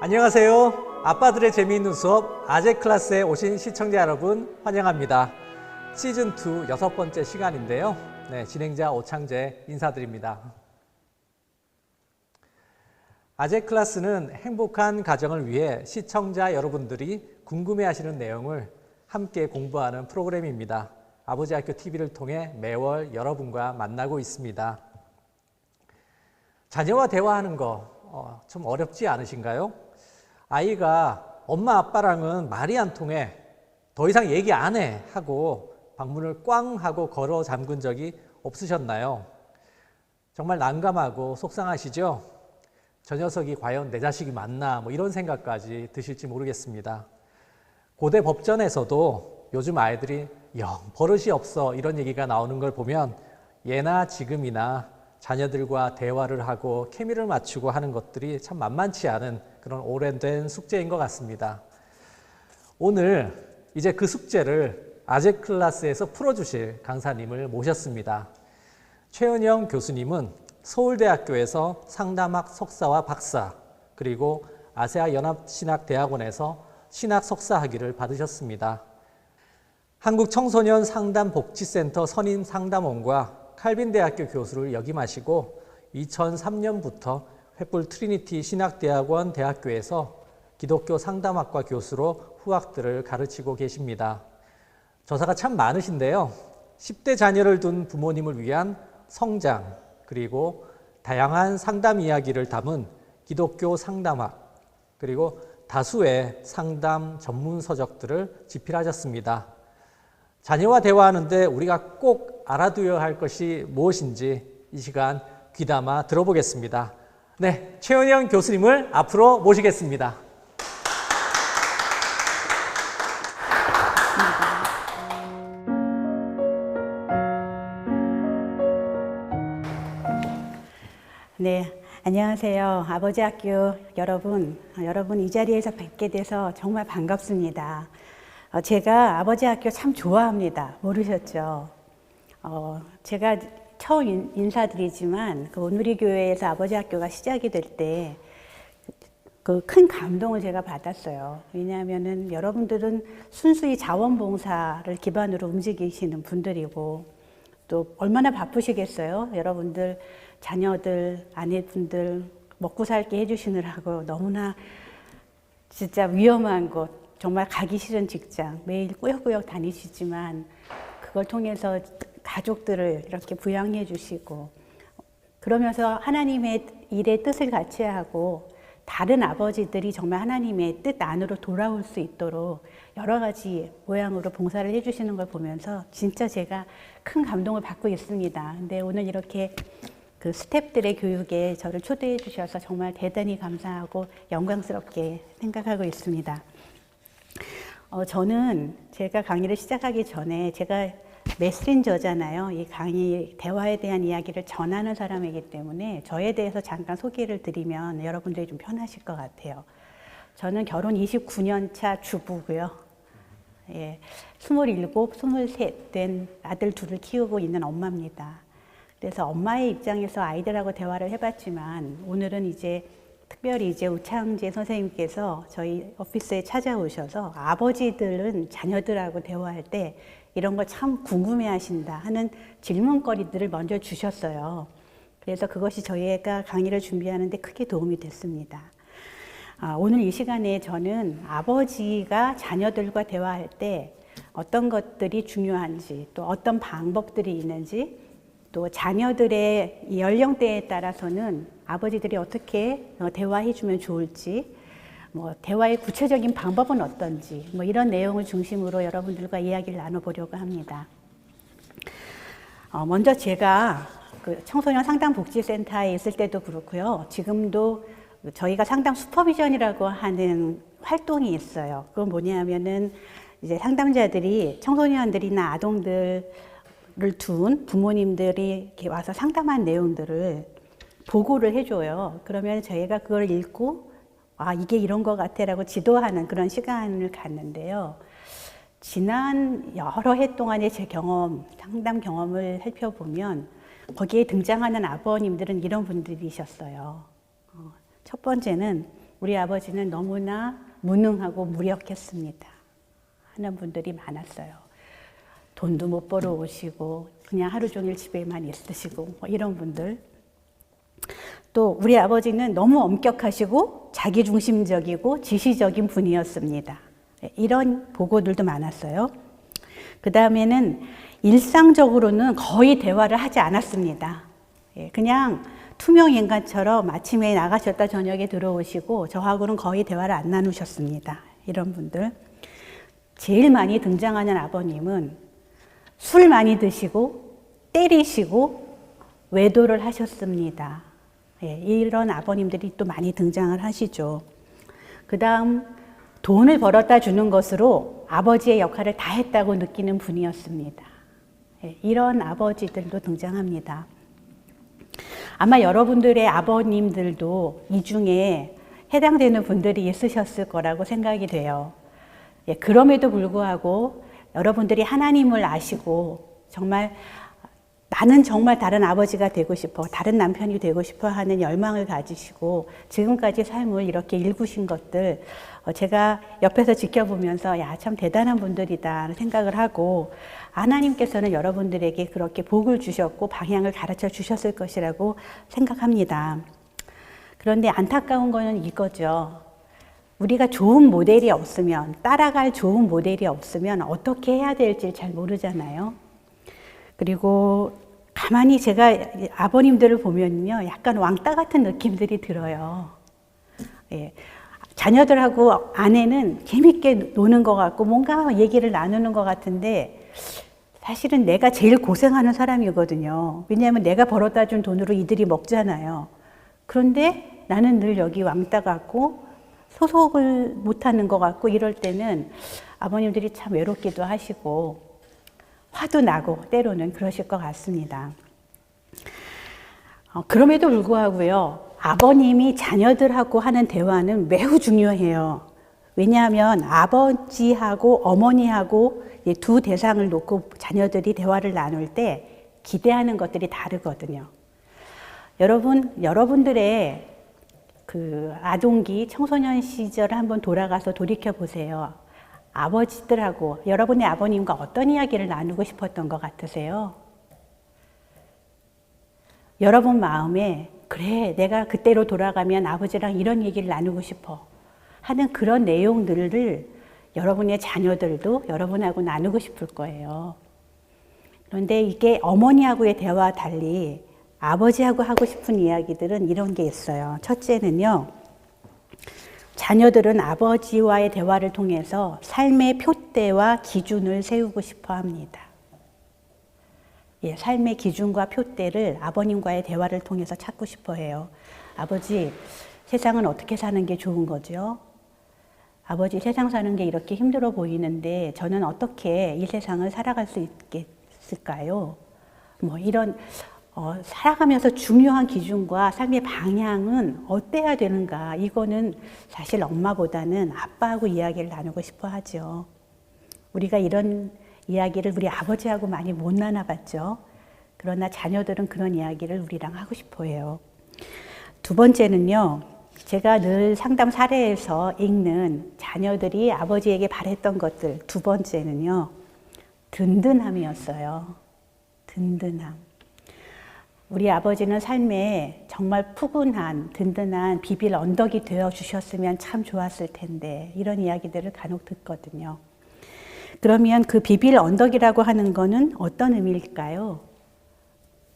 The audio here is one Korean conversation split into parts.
안녕하세요. 아빠들의 재미있는 수업 아재 클래스에 오신 시청자 여러분 환영합니다. 시즌2 6번째 시간인데요. 진행자 오창재 인사드립니다. 아재 클래스는 행복한 가정을 위해 시청자 여러분들이 궁금해하시는 내용을 함께 공부하는 프로그램입니다. 아버지학교 TV를 통해 매월 여러분과 만나고 있습니다. 자녀와 대화하는 거 좀 어렵지 않으신가요? 아이가 엄마 아빠랑은 말이 안 통해 더 이상 얘기 안 해 하고 방문을 꽝 하고 걸어 잠근 적이 없으셨나요? 정말 난감하고 속상하시죠? 저 녀석이 과연 내 자식이 맞나 이런 생각까지 드실지 모르겠습니다. 고대 법전에서도 요즘 아이들이 영 버릇이 없어 이런 얘기가 나오는 걸 보면 예나 지금이나 자녀들과 대화를 하고 케미를 맞추고 하는 것들이 참 만만치 않은 그런 오랜된 숙제인 것 같습니다. 오늘 이제 그 숙제를 아재 클래스에서 풀어주실 강사님을 모셨습니다. 최은영 교수님은 서울대학교에서 상담학 석사와 박사, 그리고 아세아연합신학대학원에서 신학 석사 학위를 받으셨습니다. 한국청소년상담복지센터 선임상담원과 칼빈대학교 교수를 역임하시고 2003년부터 횃불 트리니티 신학대학원 대학교에서 기독교 상담학과 교수로 후학들을 가르치고 계십니다. 저사가 참 많으신데요. 10대 자녀를 둔 부모님을 위한 성장, 그리고 다양한 상담 이야기를 담은 기독교 상담학, 그리고 다수의 상담 전문 서적들을 집필하셨습니다. 자녀와 대화하는데 우리가 꼭 알아두어야 할 것이 무엇인지 이 시간 귀담아 들어보겠습니다. 최은영 교수님을 앞으로 모시겠습니다. 안녕하세요. 아버지학교 여러분 이 자리에서 뵙게 돼서 정말 반갑습니다. 제가 아버지학교 참 좋아합니다. 모르셨죠? 제가 처음 인사드리지만 온누리교회에서 아버지학교가 시작이 될 때 그 큰 감동을 제가 받았어요. 왜냐하면은 여러분들은 순수히 자원봉사를 기반으로 움직이시는 분들이고 또 얼마나 바쁘시겠어요? 여러분들 자녀들, 아내분들 먹고 살게 해주시느라고 너무나 진짜 위험한 곳, 정말 가기 싫은 직장 매일 꾸역꾸역 다니시지만 그걸 통해서 가족들을 이렇게 부양해 주시고 그러면서 하나님의 일의 뜻을 같이 하고 다른 아버지들이 정말 하나님의 뜻 안으로 돌아올 수 있도록 여러 가지 모양으로 봉사를 해주시는 걸 보면서 진짜 제가 큰 감동을 받고 있습니다. 근데 오늘 이렇게 그 스태프들의 교육에 저를 초대해 주셔서 정말 대단히 감사하고 영광스럽게 생각하고 있습니다. 저는 제가 강의를 시작하기 전에 제가 메신저잖아요. 이 강의, 대화에 대한 이야기를 전하는 사람이기 때문에 저에 대해서 잠깐 소개를 드리면 여러분들이 좀 편하실 것 같아요. 저는 결혼 29년 차 주부고요. 27, 23 된 아들 둘을 키우고 있는 엄마입니다. 그래서 엄마의 입장에서 아이들하고 대화를 해봤지만 오늘은 이제 특별히 이제 우창재 선생님께서 저희 오피스에 찾아오셔서 아버지들은 자녀들하고 대화할 때 이런 걸 참 궁금해 하신다 하는 질문거리들을 먼저 주셨어요. 그래서 그것이 저희가 강의를 준비하는데 크게 도움이 됐습니다. 오늘 이 시간에 저는 아버지가 자녀들과 대화할 때 어떤 것들이 중요한지 또 어떤 방법들이 있는지 또 자녀들의 연령대에 따라서는 아버지들이 어떻게 대화해 주면 좋을지 대화의 구체적인 방법은 어떤지 이런 내용을 중심으로 여러분들과 이야기를 나눠보려고 합니다. 먼저 제가 그 청소년 상담복지센터에 있을 때도 그렇고요. 지금도 저희가 상담 슈퍼비전이라고 하는 활동이 있어요. 그건 뭐냐면은 이제 상담자들이 청소년들이나 아동들을 둔 부모님들이 이렇게 와서 상담한 내용들을 보고를 해줘요. 그러면 저희가 그걸 읽고 이게 이런 것 같아 라고 지도하는 그런 시간을 갖는데요. 지난 여러 해 동안의 제 경험, 상담 경험을 살펴보면 거기에 등장하는 아버님들은 이런 분들이셨어요. 첫 번째는 우리 아버지는 너무나 무능하고 무력했습니다. 하는 분들이 많았어요. 돈도 못 벌어 오시고 그냥 하루 종일 집에만 있으시고 뭐 이런 분들. 또 우리 아버지는 너무 엄격하시고 자기중심적이고 지시적인 분이었습니다. 이런 보고들도 많았어요. 그 다음에는 일상적으로는 거의 대화를 하지 않았습니다. 그냥 투명 인간처럼 아침에 나가셨다 저녁에 들어오시고 저하고는 거의 대화를 안 나누셨습니다. 이런 분들. 제일 많이 등장하는 아버님은 술 많이 드시고 때리시고 외도를 하셨습니다. 이런 아버님들이 또 많이 등장을 하시죠. 그 다음 돈을 벌어다 주는 것으로 아버지의 역할을 다 했다고 느끼는 분이었습니다. 이런 아버지들도 등장합니다. 아마 여러분들의 아버님들도 이 중에 해당되는 분들이 있으셨을 거라고 생각이 돼요. 그럼에도 불구하고 여러분들이 하나님을 아시고 정말 나는 정말 다른 아버지가 되고 싶어, 다른 남편이 되고 싶어 하는 열망을 가지시고 지금까지 삶을 이렇게 일구신 것들 제가 옆에서 지켜보면서 야, 참 대단한 분들이다 생각을 하고 하나님께서는 여러분들에게 그렇게 복을 주셨고 방향을 가르쳐 주셨을 것이라고 생각합니다. 그런데 안타까운 거는 이거죠. 우리가 좋은 모델이 없으면, 따라갈 좋은 모델이 없으면 어떻게 해야 될지 잘 모르잖아요. 그리고 가만히 제가 아버님들을 보면요, 약간 왕따 같은 느낌들이 들어요. 자녀들하고 아내는 재밌게 노는 것 같고 뭔가 얘기를 나누는 것 같은데 사실은 내가 제일 고생하는 사람이거든요. 왜냐하면 내가 벌어다 준 돈으로 이들이 먹잖아요. 그런데 나는 늘 여기 왕따 같고 소속을 못하는 것 같고 이럴 때는 아버님들이 참 외롭기도 하시고 화도 나고 때로는 그러실 것 같습니다. 그럼에도 불구하고요, 아버님이 자녀들하고 하는 대화는 매우 중요해요. 왜냐하면 아버지하고 어머니하고 두 대상을 놓고 자녀들이 대화를 나눌 때 기대하는 것들이 다르거든요. 여러분들의 그 아동기, 청소년 시절을 한번 돌아가서 돌이켜 보세요. 아버지들하고 여러분의 아버님과 어떤 이야기를 나누고 싶었던 것 같으세요? 여러분 마음에 그래, 내가 그때로 돌아가면 아버지랑 이런 얘기를 나누고 싶어 하는 그런 내용들을 여러분의 자녀들도 여러분하고 나누고 싶을 거예요. 그런데 이게 어머니하고의 대화와 달리 아버지하고 하고 싶은 이야기들은 이런 게 있어요. 첫째는요, 자녀들은 아버지와의 대화를 통해서 삶의 표대와 기준을 세우고 싶어 합니다. 삶의 기준과 표대를 아버님과의 대화를 통해서 찾고 싶어 해요. 아버지, 세상은 어떻게 사는 게 좋은 거죠? 아버지, 세상 사는 게 이렇게 힘들어 보이는데 저는 어떻게 이 세상을 살아갈 수 있겠을까요? 뭐 이런 살아가면서 중요한 기준과 삶의 방향은 어때야 되는가? 이거는 사실 엄마보다는 아빠하고 이야기를 나누고 싶어 하죠. 우리가 이런 이야기를 우리 아버지하고 많이 못 나눠봤죠. 그러나 자녀들은 그런 이야기를 우리랑 하고 싶어 해요. 두 번째는요, 제가 늘 상담 사례에서 읽는 자녀들이 아버지에게 바랬던 것들, 두 번째는요, 든든함이었어요. 든든함. 우리 아버지는 삶에 정말 푸근한, 든든한 비빌 언덕이 되어 주셨으면 참 좋았을 텐데, 이런 이야기들을 간혹 듣거든요. 그러면 그 비빌 언덕이라고 하는 거는 어떤 의미일까요?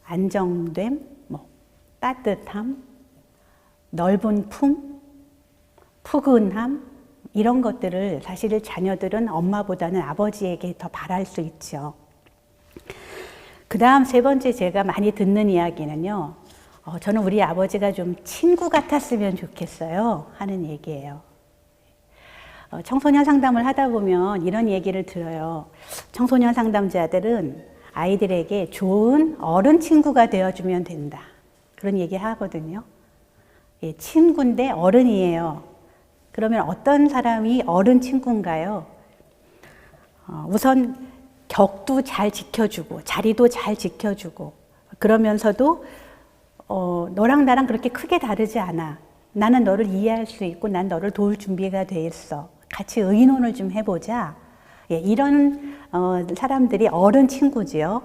안정됨, 따뜻함, 넓은 품, 푸근함, 이런 것들을 사실 자녀들은 엄마보다는 아버지에게 더 바랄 수 있죠. 그 다음 세 번째 제가 많이 듣는 이야기는요, 저는 우리 아버지가 좀 친구 같았으면 좋겠어요 하는 얘기예요. 청소년 상담을 하다 보면 이런 얘기를 들어요. 청소년 상담자들은 아이들에게 좋은 어른 친구가 되어주면 된다. 그런 얘기 하거든요. 친구인데 어른이에요. 그러면 어떤 사람이 어른 친구인가요? 우선 격도 잘 지켜주고 자리도 잘 지켜주고 그러면서도 너랑 나랑 그렇게 크게 다르지 않아. 나는 너를 이해할 수 있고 난 너를 도울 준비가 돼 있어. 같이 의논을 좀 해보자. 예, 이런 사람들이 어른 친구지요.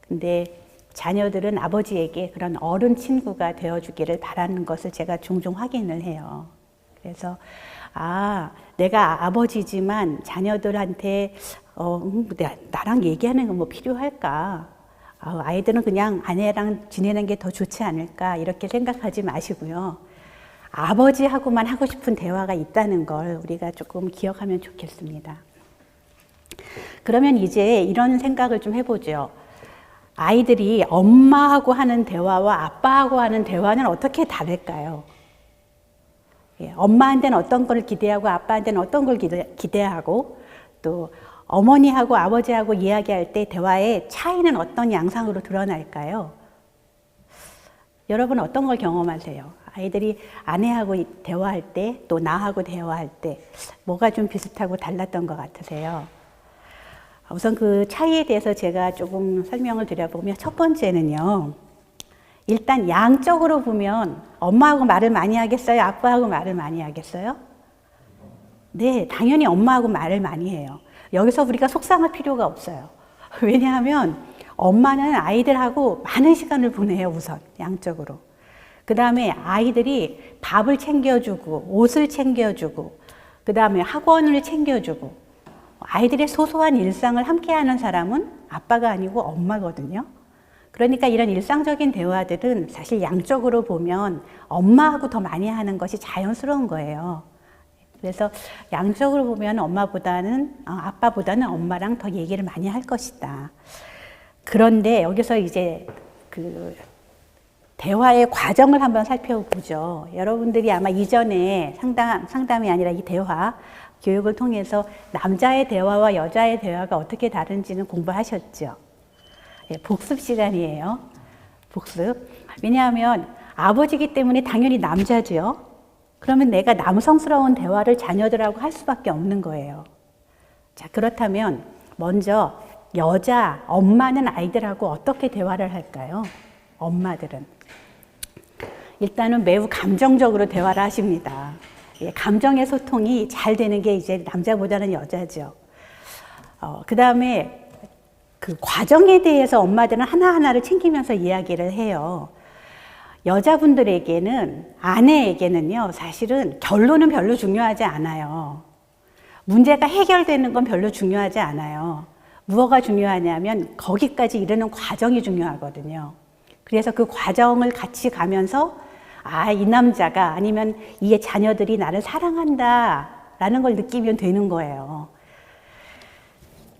근데 자녀들은 아버지에게 그런 어른 친구가 되어주기를 바라는 것을 제가 종종 확인을 해요. 그래서 내가 아버지지만 자녀들한테 나랑 얘기하는 건 뭐 필요할까? 아이들은 그냥 아내랑 지내는 게 더 좋지 않을까? 이렇게 생각하지 마시고요. 아버지하고만 하고 싶은 대화가 있다는 걸 우리가 조금 기억하면 좋겠습니다. 그러면 이제 이런 생각을 좀 해보죠. 아이들이 엄마하고 하는 대화와 아빠하고 하는 대화는 어떻게 다를까요? 예, 엄마한테는 어떤 걸 기대하고 아빠한테는 어떤 걸 기대하고 또 어머니하고 아버지하고 이야기할 때 대화의 차이는 어떤 양상으로 드러날까요? 여러분 어떤 걸 경험하세요? 아이들이 아내하고 대화할 때 또 나하고 대화할 때 뭐가 좀 비슷하고 달랐던 것 같으세요? 우선 그 차이에 대해서 제가 조금 설명을 드려보면 첫 번째는요. 일단 양적으로 보면 엄마하고 말을 많이 하겠어요? 아빠하고 말을 많이 하겠어요? 네, 당연히 엄마하고 말을 많이 해요. 여기서 우리가 속상할 필요가 없어요. 왜냐하면 엄마는 아이들하고 많은 시간을 보내요, 우선 양적으로. 그 다음에 아이들이 밥을 챙겨주고 옷을 챙겨주고 그 다음에 학원을 챙겨주고 아이들의 소소한 일상을 함께하는 사람은 아빠가 아니고 엄마거든요. 그러니까 이런 일상적인 대화들은 사실 양적으로 보면 엄마하고 더 많이 하는 것이 자연스러운 거예요. 그래서 양적으로 보면 아빠보다는 엄마랑 더 얘기를 많이 할 것이다. 그런데 여기서 이제 그 대화의 과정을 한번 살펴보죠. 여러분들이 아마 이전에 상담이 아니라 이 대화 교육을 통해서 남자의 대화와 여자의 대화가 어떻게 다른지는 공부하셨죠. 예, 복습 시간이에요. 복습. 왜냐하면 아버지이기 때문에 당연히 남자죠. 그러면 내가 남성스러운 대화를 자녀들하고 할 수밖에 없는 거예요. 자, 그렇다면 먼저 엄마는 아이들하고 어떻게 대화를 할까요? 엄마들은. 일단은 매우 감정적으로 대화를 하십니다. 예, 감정의 소통이 잘 되는 게 이제 남자보다는 여자죠. 그 다음에 그 과정에 대해서 엄마들은 하나하나를 챙기면서 이야기를 해요. 여자분들에게는, 아내에게는요, 사실은 결론은 별로 중요하지 않아요. 문제가 해결되는 건 별로 중요하지 않아요. 무엇가 중요하냐면 거기까지 이르는 과정이 중요하거든요. 그래서 그 과정을 같이 가면서 이 남자가 아니면 이 자녀들이 나를 사랑한다라는 걸 느끼면 되는 거예요.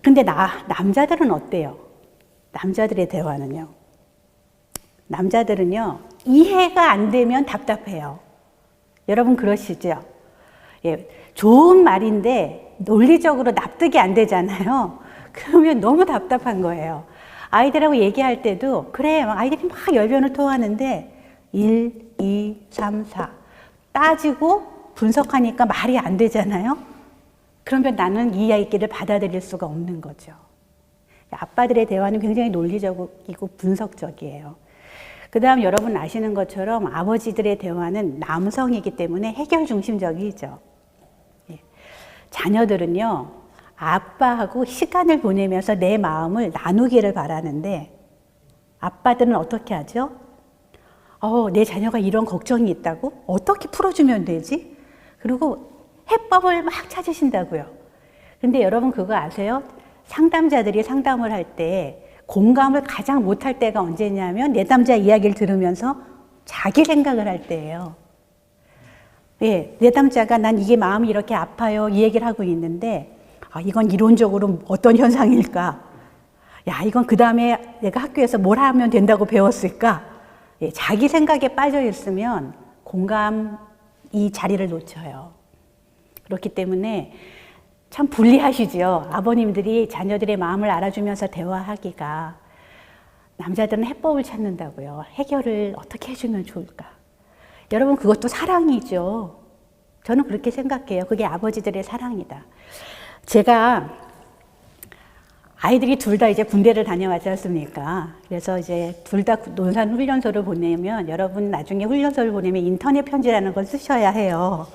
근데 남자들은 어때요? 남자들의 대화는요. 남자들은요, 이해가 안 되면 답답해요. 여러분 그러시죠? 예, 좋은 말인데 논리적으로 납득이 안 되잖아요. 그러면 너무 답답한 거예요. 아이들하고 얘기할 때도 그래, 아이들이 막 열변을 토하는데 1, 2, 3, 4 따지고 분석하니까 말이 안 되잖아요. 그러면 나는 이 얘기를 받아들일 수가 없는 거죠. 아빠들의 대화는 굉장히 논리적이고 분석적이에요. 그 다음 여러분 아시는 것처럼 아버지들의 대화는 남성이기 때문에 해결 중심적이죠. 자녀들은요, 아빠하고 시간을 보내면서 내 마음을 나누기를 바라는데 아빠들은 어떻게 하죠? 내 자녀가 이런 걱정이 있다고? 어떻게 풀어주면 되지? 그리고 해법을 막 찾으신다고요. 근데 여러분 그거 아세요? 상담자들이 상담을 할 때 공감을 가장 못할 때가 언제냐면 내담자 이야기를 들으면서 자기 생각을 할 때예요. 예, 내담자가 난 이게 마음이 이렇게 아파요 이 얘기를 하고 있는데 이건 이론적으로 어떤 현상일까? 야, 이건 그 다음에 내가 학교에서 뭘 하면 된다고 배웠을까? 예, 자기 생각에 빠져 있으면 공감이 자리를 놓쳐요. 그렇기 때문에 참 불리하시죠. 아버님들이 자녀들의 마음을 알아주면서 대화하기가. 남자들은 해법을 찾는다고요. 해결을 어떻게 해주면 좋을까? 여러분 그것도 사랑이죠. 저는 그렇게 생각해요. 그게 아버지들의 사랑이다. 제가 아이들이 둘 다 이제 군대를 다녀왔지 않습니까? 그래서 이제 둘 다 논산 훈련소를 보내면, 여러분 나중에 훈련소를 보내면 인터넷 편지라는 걸 쓰셔야 해요.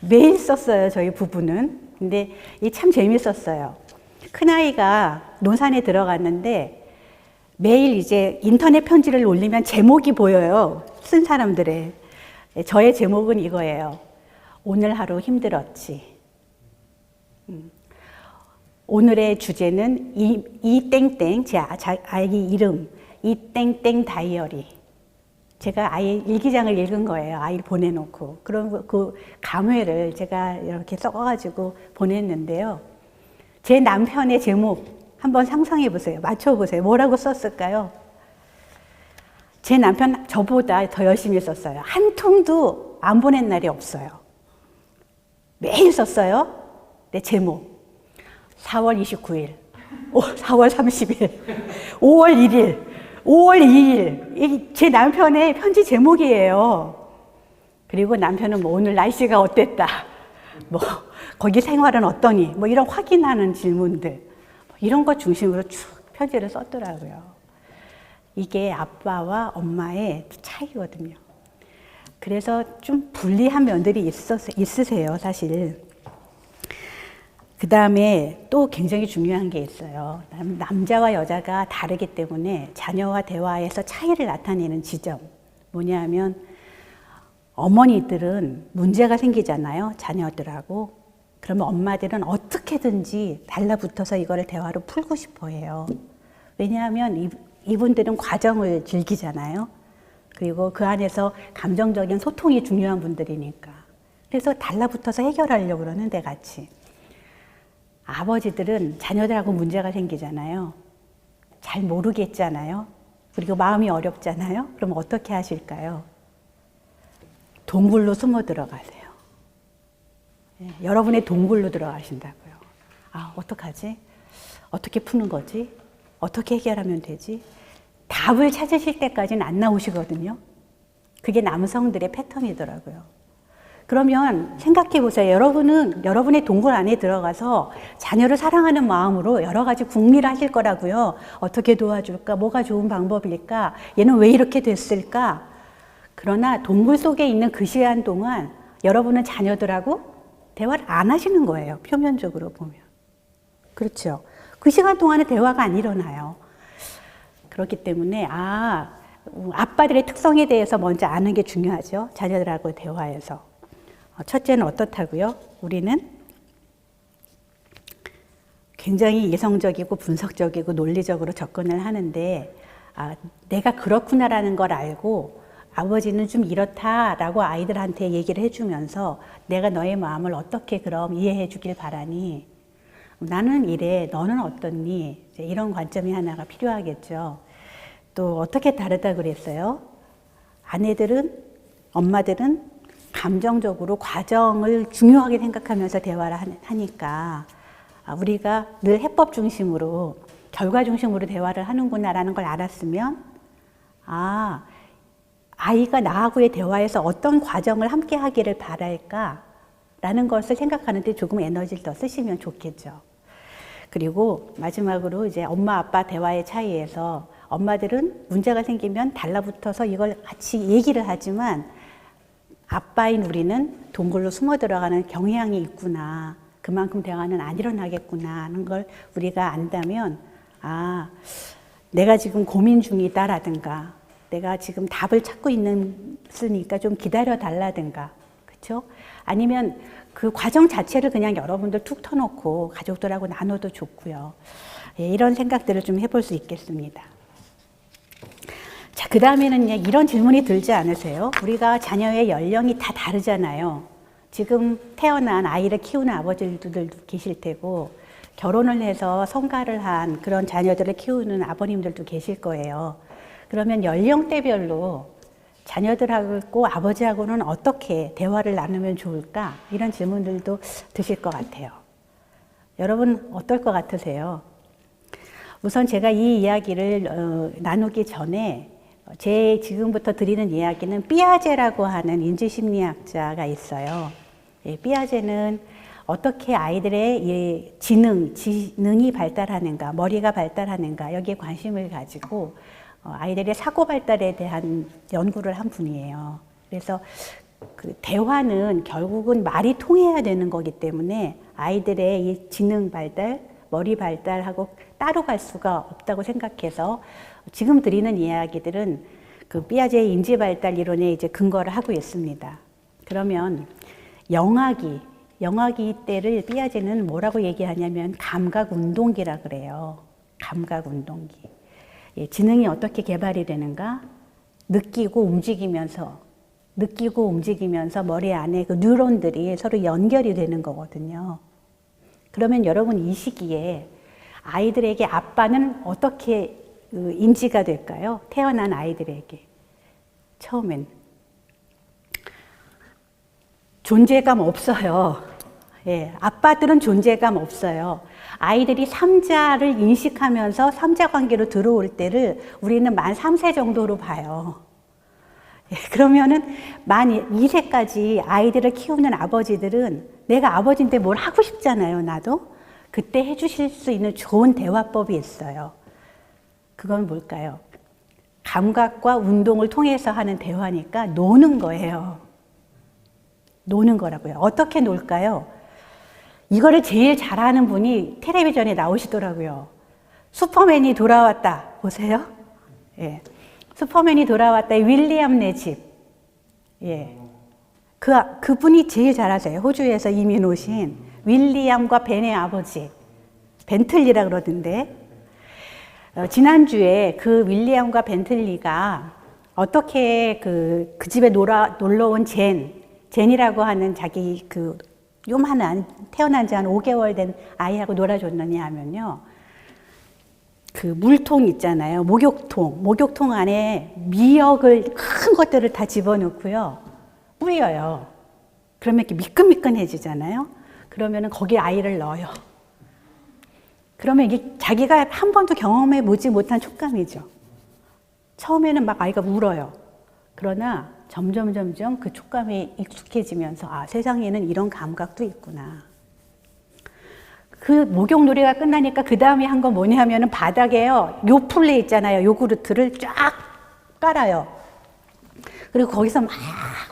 매일 썼어요, 저희 부부는. 근데 이 참 재밌었어요. 큰아이가 논산에 들어갔는데 매일 이제 인터넷 편지를 올리면 제목이 보여요. 쓴 사람들의. 저의 제목은 이거예요. 오늘 하루 힘들었지. 오늘의 주제는 이 땡땡, 제 아이 이름, 이 땡땡 다이어리. 제가 아이 일기장을 읽은 거예요. 아이를 보내놓고. 그런 그 감회를 제가 이렇게 써가지고 보냈는데요. 제 남편의 제목 한번 상상해 보세요. 맞춰 보세요. 뭐라고 썼을까요? 제 남편 저보다 더 열심히 썼어요. 한 통도 안 보낸 날이 없어요. 매일 썼어요. 내 제목. 4월 29일, 4월 30일, 5월 1일, 5월 2일. 제 남편의 편지 제목이에요. 그리고 남편은 뭐 오늘 날씨가 어땠다. 뭐 거기 생활은 어떠니? 뭐 이런 확인하는 질문들. 이런 것 중심으로 쭉 편지를 썼더라고요. 이게 아빠와 엄마의 차이거든요. 그래서 좀 불리한 면들이 있으세요, 사실. 그 다음에 또 굉장히 중요한 게 있어요. 남자와 여자가 다르기 때문에 자녀와 대화에서 차이를 나타내는 지점. 뭐냐면 어머니들은 문제가 생기잖아요. 자녀들하고. 그러면 엄마들은 어떻게든지 달라붙어서 이거를 대화로 풀고 싶어 해요. 왜냐하면 이분들은 과정을 즐기잖아요. 그리고 그 안에서 감정적인 소통이 중요한 분들이니까. 그래서 달라붙어서 해결하려고 그러는데 같이. 아버지들은 자녀들하고 문제가 생기잖아요. 잘 모르겠잖아요. 그리고 마음이 어렵잖아요. 그럼 어떻게 하실까요? 동굴로 숨어 들어가세요. 여러분의 동굴로 들어가신다고요. 아, 어떡하지? 어떻게 푸는 거지? 어떻게 해결하면 되지? 답을 찾으실 때까지는 안 나오시거든요. 그게 남성들의 패턴이더라고요. 그러면 생각해 보세요. 여러분은 여러분의 동굴 안에 들어가서 자녀를 사랑하는 마음으로 여러 가지 궁리를 하실 거라고요. 어떻게 도와줄까? 뭐가 좋은 방법일까? 얘는 왜 이렇게 됐을까? 그러나 동굴 속에 있는 그 시간 동안 여러분은 자녀들하고 대화를 안 하시는 거예요. 표면적으로 보면. 그렇죠. 그 시간 동안에 대화가 안 일어나요. 그렇기 때문에 아빠들의 특성에 대해서 먼저 아는 게 중요하죠. 자녀들하고 대화해서. 첫째는 어떻다고요? 우리는 굉장히 이성적이고 분석적이고 논리적으로 접근을 하는데 내가 그렇구나라는 걸 알고 아버지는 좀 이렇다라고 아이들한테 얘기를 해주면서 내가 너의 마음을 어떻게 그럼 이해해 주길 바라니? 나는 이래, 너는 어떻니? 이런 관점이 하나가 필요하겠죠. 또 어떻게 다르다 그랬어요? 엄마들은 감정적으로 과정을 중요하게 생각하면서 대화를 하니까 우리가 늘 해법 중심으로, 결과 중심으로 대화를 하는구나라는 걸 알았으면 아이가 나하고의 대화에서 어떤 과정을 함께 하기를 바랄까라는 것을 생각하는데 조금 에너지를 더 쓰시면 좋겠죠. 그리고 마지막으로 이제 엄마 아빠 대화의 차이에서 엄마들은 문제가 생기면 달라붙어서 이걸 같이 얘기를 하지만 아빠인 우리는 동굴로 숨어 들어가는 경향이 있구나. 그만큼 대화는 안 일어나겠구나 하는 걸 우리가 안다면 내가 지금 고민 중이다라든가 내가 지금 답을 찾고 있으니까 좀 기다려 달라든가 그렇죠? 아니면 그 과정 자체를 그냥 여러분들 툭 터놓고 가족들하고 나눠도 좋고요. 이런 생각들을 좀 해볼 수 있겠습니다. 자, 그 다음에는 이런 질문이 들지 않으세요? 우리가 자녀의 연령이 다 다르잖아요. 지금 태어난 아이를 키우는 아버지들도 계실 테고 결혼을 해서 성가를 한 그런 자녀들을 키우는 아버님들도 계실 거예요. 그러면 연령대별로 자녀들하고 아버지하고는 어떻게 대화를 나누면 좋을까? 이런 질문들도 드실 것 같아요. 여러분 어떨 것 같으세요? 우선 제가 이 이야기를 나누기 전에 제 지금부터 드리는 이야기는 삐아제라고 하는 인지심리학자가 있어요. 삐아제는 어떻게 아이들의 이 지능이 발달하는가, 머리가 발달하는가, 여기에 관심을 가지고 아이들의 사고 발달에 대한 연구를 한 분이에요. 그래서 그 대화는 결국은 말이 통해야 되는 거기 때문에 아이들의 이 지능 발달, 머리 발달하고 따로 갈 수가 없다고 생각해서 지금 드리는 이야기들은 그 피아제의 인지 발달 이론에 이제 근거를 하고 있습니다. 그러면 영아기 때를 피아제는 뭐라고 얘기하냐면 감각 운동기라 그래요. 감각 운동기. 예, 지능이 어떻게 개발이 되는가? 느끼고 움직이면서 머리 안에 그 뉴런들이 서로 연결이 되는 거거든요. 그러면 여러분 이 시기에 아이들에게 아빠는 어떻게 인지가 될까요? 태어난 아이들에게. 처음엔 존재감 없어요. 예, 아빠들은 존재감 없어요. 아이들이 삼자를 인식하면서 삼자 관계로 들어올 때를 우리는 만 3세 정도로 봐요. 예, 그러면은 만 2세까지 아이들을 키우는 아버지들은 내가 아버지인데 뭘 하고 싶잖아요, 나도. 그때 해주실 수 있는 좋은 대화법이 있어요. 그건 뭘까요? 감각과 운동을 통해서 하는 대화니까 노는 거예요. 노는 거라고요. 어떻게 놀까요? 이거를 제일 잘하는 분이 텔레비전에 나오시더라고요. 슈퍼맨이 돌아왔다. 보세요. 예. 슈퍼맨이 돌아왔다. 윌리엄 네집. 예. 그분이 제일 잘하세요. 호주에서 이민 오신 윌리엄과 벤의 아버지. 벤틀리라 그러던데. 지난주에 그 윌리엄과 벤틀리가 어떻게 그 집에 놀러 온 젠이라고 하는 자기 그 요만한 태어난 지 한 5개월 된 아이하고 놀아줬느냐 하면요. 그 물통 있잖아요. 목욕통 안에 미역을 큰 것들을 다 집어넣고요. 뿌려요. 그러면 이렇게 미끈미끈해지잖아요. 그러면은 거기에 아이를 넣어요. 그러면 이게 자기가 한 번도 경험해 보지 못한 촉감이죠. 처음에는 막 아이가 울어요. 그러나 점점 그 촉감이 익숙해지면서 아, 세상에는 이런 감각도 있구나. 그 목욕놀이가 끝나니까 그 다음에 한 건 뭐냐면은 바닥에요. 요플레 있잖아요. 요구르트를 쫙 깔아요. 그리고 거기서 막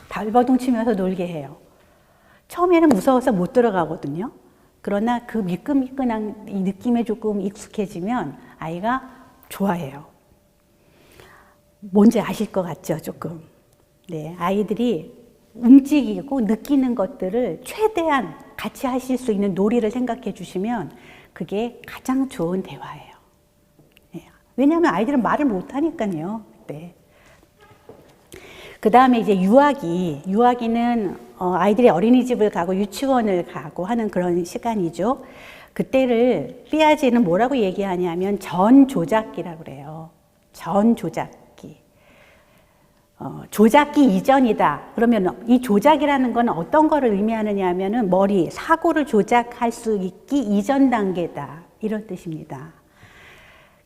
발버둥 치면서 놀게 해요. 처음에는 무서워서 못 들어가거든요. 그러나 그 미끈미끈한 이 느낌에 조금 익숙해지면 아이가 좋아해요. 뭔지 아실 것 같죠, 조금. 네, 아이들이 움직이고 느끼는 것들을 최대한 같이 하실 수 있는 놀이를 생각해 주시면 그게 가장 좋은 대화예요. 네, 왜냐하면 아이들은 말을 못 하니까요. 네. 그 다음에 이제 유아기는 아이들이 어린이집을 가고 유치원을 가고 하는 그런 시간이죠. 그때를 피아제는 뭐라고 얘기하냐면 전조작기라고 그래요. 전조작기. 조작기 이전이다. 그러면 이 조작이라는 건 어떤 거를 의미하느냐 하면은 사고를 조작할 수 있기 이전 단계다. 이런 뜻입니다.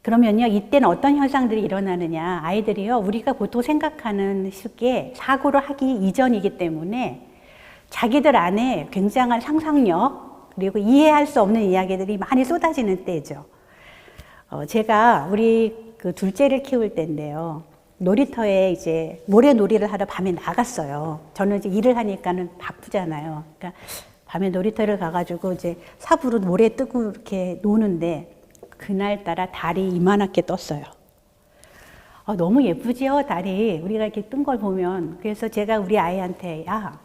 그러면요, 이때는 어떤 현상들이 일어나느냐. 아이들이요, 우리가 보통 생각하는 쉽게 사고를 하기 이전이기 때문에 자기들 안에 굉장한 상상력, 그리고 이해할 수 없는 이야기들이 많이 쏟아지는 때죠. 제가 우리 그 둘째를 키울 때인데요. 놀이터에 이제 모래놀이를 하러 밤에 나갔어요. 저는 이제 일을 하니까는 바쁘잖아요. 그러니까 밤에 놀이터를 가가지고 이제 사부로 모래 뜨고 이렇게 노는데 그날따라 달이 이만하게 떴어요. 너무 예쁘지요, 달이. 우리가 이렇게 뜬 걸 보면. 그래서 제가 우리 아이한테, 야,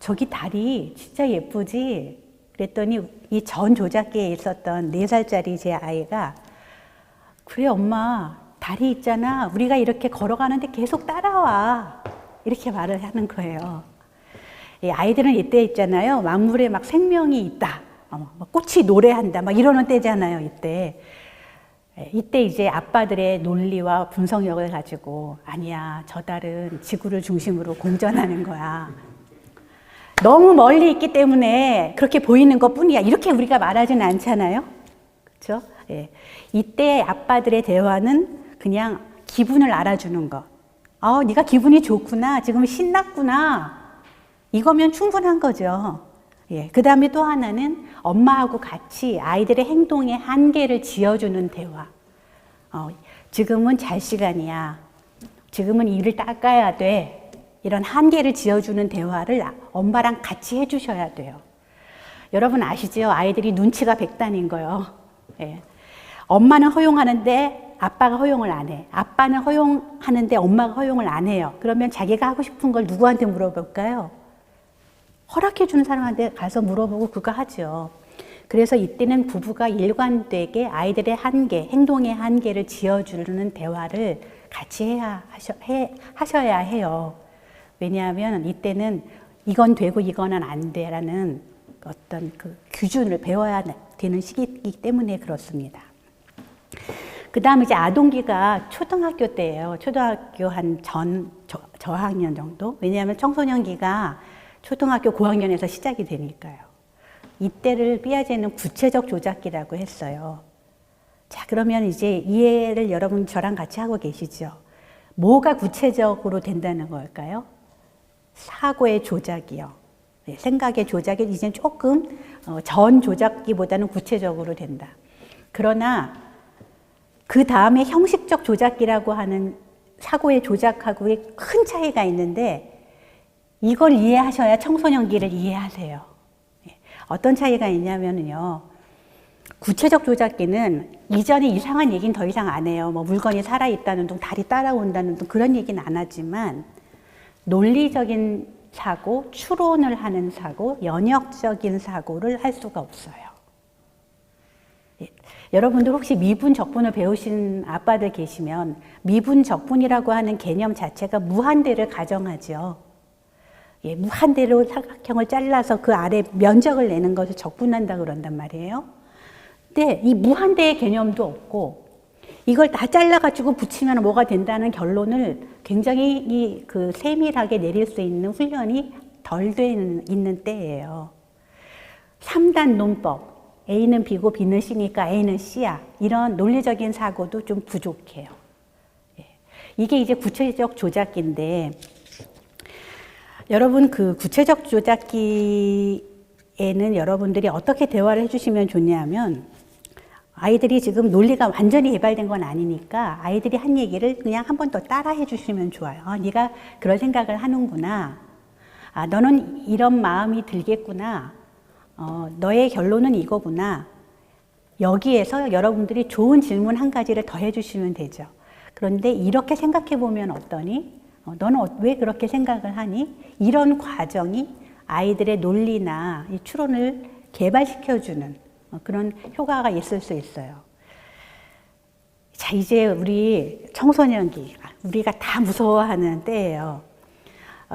저기 달이 진짜 예쁘지? 그랬더니 이 전 조작기에 있었던 4살짜리 제 아이가, 그래, 엄마, 달이 있잖아. 우리가 이렇게 걸어가는데 계속 따라와. 이렇게 말을 하는 거예요. 아이들은 이때 있잖아요. 만물에 막 생명이 있다. 꽃이 노래한다. 막 이러는 때잖아요, 이때. 이때 이제 아빠들의 논리와 분석력을 가지고, 아니야, 저 달은 지구를 중심으로 공전하는 거야. 너무 멀리 있기 때문에 그렇게 보이는 것 뿐이야. 이렇게 우리가 말하지는 않잖아요. 그렇죠? 예. 이때 아빠들의 대화는 그냥 기분을 알아주는 것. 네가 기분이 좋구나. 지금 신났구나. 이거면 충분한 거죠. 예, 그 다음에 또 하나는 엄마하고 같이 아이들의 행동의 한계를 지어주는 대화. 지금은 잘 시간이야. 지금은 이를 닦아야 돼. 이런 한계를 지어주는 대화를 엄마랑 같이 해주셔야 돼요. 여러분 아시죠? 아이들이 눈치가 백단인 거요. 예. 엄마는 허용하는데 아빠가 허용을 안 해. 아빠는 허용하는데 엄마가 허용을 안 해요. 그러면 자기가 하고 싶은 걸 누구한테 물어볼까요? 허락해 주는 사람한테 가서 물어보고 그거 하죠. 그래서 이때는 부부가 일관되게 아이들의 한계, 행동의 한계를 지어주는 대화를 같이 하셔야 해요. 왜냐하면 이때는 이건 되고 이거는 안 돼라는 어떤 그 기준을 배워야 되는 시기이기 때문에 그렇습니다. 그 다음 이제 아동기가 초등학교 때예요. 초등학교 한 저학년 정도. 왜냐하면 청소년기가 초등학교 고학년에서 시작이 되니까요. 이때를 삐아제는 구체적 조작기라고 했어요. 자, 그러면 이제 이해를 여러분 저랑 같이 하고 계시죠? 뭐가 구체적으로 된다는 걸까요? 사고의 조작이요. 네, 생각의 조작이 이제 조금 전 조작기보다는 구체적으로 된다. 그러나 그 다음에 형식적 조작기라고 하는 사고의 조작하고의 큰 차이가 있는데 이걸 이해하셔야 청소년기를 이해하세요. 어떤 차이가 있냐면요. 구체적 조작기는 이전에 이상한 얘기는 더 이상 안 해요. 뭐 물건이 살아있다는 둥, 달이 따라온다는 둥 그런 얘기는 안 하지만 논리적인 사고, 추론을 하는 사고, 연역적인 사고를 할 수가 없어요. 여러분들 혹시 미분, 적분을 배우신 아빠들 계시면 미분, 적분이라고 하는 개념 자체가 무한대를 가정하죠. 예, 무한대로 사각형을 잘라서 그 아래 면적을 내는 것을 적분한다 그런단 말이에요. 근데 이 무한대의 개념도 없고 이걸 다 잘라가지고 붙이면 뭐가 된다는 결론을 굉장히 그 세밀하게 내릴 수 있는 훈련이 덜 있는 때예요. 3단 논법. A는 B고 B는 C니까 A는 C야. 이런 논리적인 사고도 좀 부족해요. 예. 이게 이제 구체적 조작기인데 여러분 그 구체적 조작기에는 여러분들이 어떻게 대화를 해주시면 좋냐면 아이들이 지금 논리가 완전히 개발된 건 아니니까 아이들이 한 얘기를 그냥 한 번 더 따라 해주시면 좋아요. 네가 그런 생각을 하는구나. 너는 이런 마음이 들겠구나. 너의 결론은 이거구나. 여기에서 여러분들이 좋은 질문 한 가지를 더 해주시면 되죠. 그런데 이렇게 생각해 보면 어떠니? 너는 왜 그렇게 생각을 하니? 이런 과정이 아이들의 논리나 이 추론을 개발시켜주는 그런 효과가 있을 수 있어요. 자, 이제 우리 청소년기, 우리가 다 무서워하는 때예요.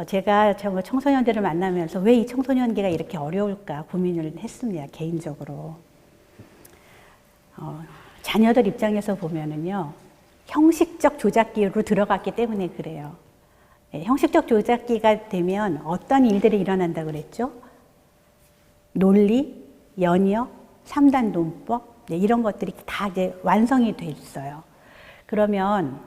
제가 청소년들을 만나면서 왜 이 청소년기가 이렇게 어려울까 고민을 했습니다, 개인적으로. 자녀들 입장에서 보면은요, 형식적 조작기로 들어갔기 때문에 그래요. 형식적 조작기가 되면 어떤 일들이 일어난다고 그랬죠? 논리, 연역, 3단 논법, 이런 것들이 다 이제 완성이 돼 있어요. 그러면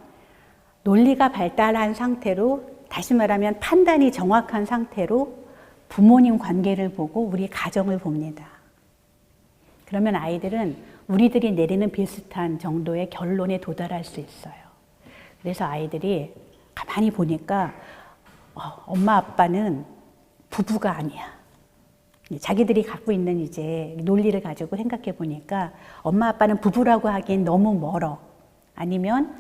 논리가 발달한 상태로 다시 말하면 판단이 정확한 상태로 부모님 관계를 보고 우리 가정을 봅니다. 그러면 아이들은 우리들이 내리는 비슷한 정도의 결론에 도달할 수 있어요. 그래서 아이들이 가만히 보니까 엄마 아빠는 부부가 아니야. 자기들이 갖고 있는 이제 논리를 가지고 생각해 보니까 엄마 아빠는 부부라고 하기엔 너무 멀어. 아니면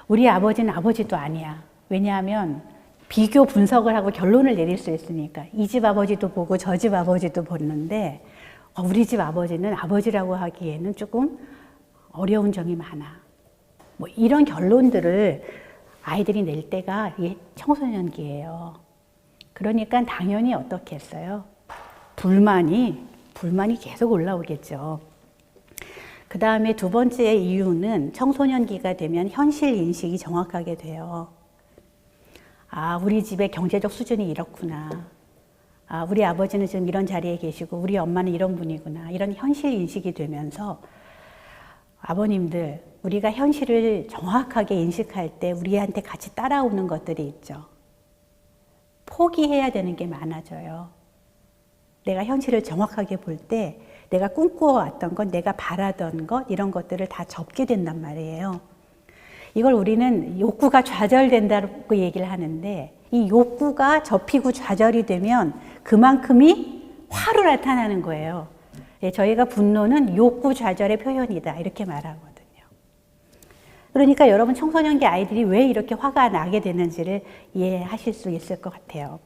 우리 아버지는 아버지도 아니야. 왜냐하면 비교 분석을 하고 결론을 내릴 수 있으니까 이 집 아버지도 보고 저 집 아버지도 보는데 우리 집 아버지는 아버지라고 하기에는 조금 어려운 점이 많아. 뭐 이런 결론들을 아이들이 낼 때가 청소년기예요. 그러니까 당연히 어떻게 했어요? 불만이 계속 올라오겠죠. 그 다음에 두 번째 이유는 청소년기가 되면 현실 인식이 정확하게 돼요. 우리 집의 경제적 수준이 이렇구나. 우리 아버지는 지금 이런 자리에 계시고 우리 엄마는 이런 분이구나. 이런 현실 인식이 되면서 아버님들, 우리가 현실을 정확하게 인식할 때 우리한테 같이 따라오는 것들이 있죠. 포기해야 되는 게 많아져요. 내가 현실을 정확하게 볼 때 내가 꿈꿔왔던 것, 내가 바라던 것, 이런 것들을 다 접게 된단 말이에요. 이걸 우리는 욕구가 좌절된다고 얘기를 하는데, 이 욕구가 접히고 좌절이 되면 그만큼이 화로 나타나는 거예요. 예, 저희가 분노는 욕구 좌절의 표현이다, 이렇게 말하거든요. 그러니까 여러분 청소년기 아이들이 왜 이렇게 화가 나게 되는지를 이해하실 수 있을 것 같아요.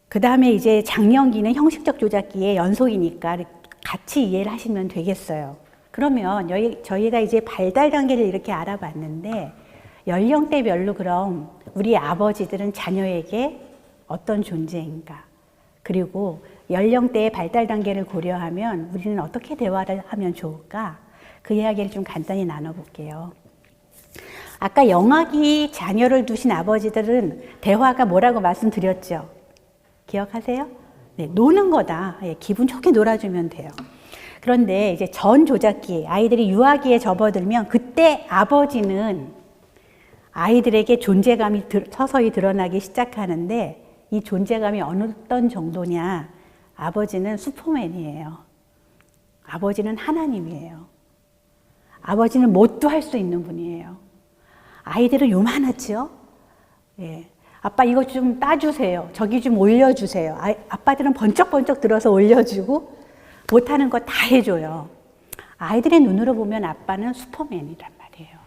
그 다음에 이제 장년기는 형식적 조작기의 연속이니까 같이 이해를 하시면 되겠어요. 그러면 저희가 이제 발달 단계를 이렇게 알아봤는데, 연령대별로 그럼 우리 아버지들은 자녀에게 어떤 존재인가? 그리고 연령대의 발달 단계를 고려하면 우리는 어떻게 대화를 하면 좋을까? 그 이야기를 좀 간단히 나눠볼게요. 아까 영아기 자녀를 두신 아버지들은 대화가 뭐라고 말씀드렸죠? 기억하세요? 네, 노는 거다. 예, 기분 좋게 놀아주면 돼요. 그런데 이제 전 조작기, 아이들이 유아기에 접어들면 그때 아버지는 아이들에게 존재감이 서서히 드러나기 시작하는데, 이 존재감이 어떤 정도냐? 아버지는 슈퍼맨이에요. 아버지는 하나님이에요. 아버지는 뭣도 할 수 있는 분이에요. 아이들은 요만하죠? 예. 아빠 이거 좀 따주세요. 저기 좀 올려주세요. 아빠들은 번쩍번쩍 들어서 올려주고 못하는 거 다 해줘요. 아이들의 눈으로 보면 아빠는 슈퍼맨이란 말이에요.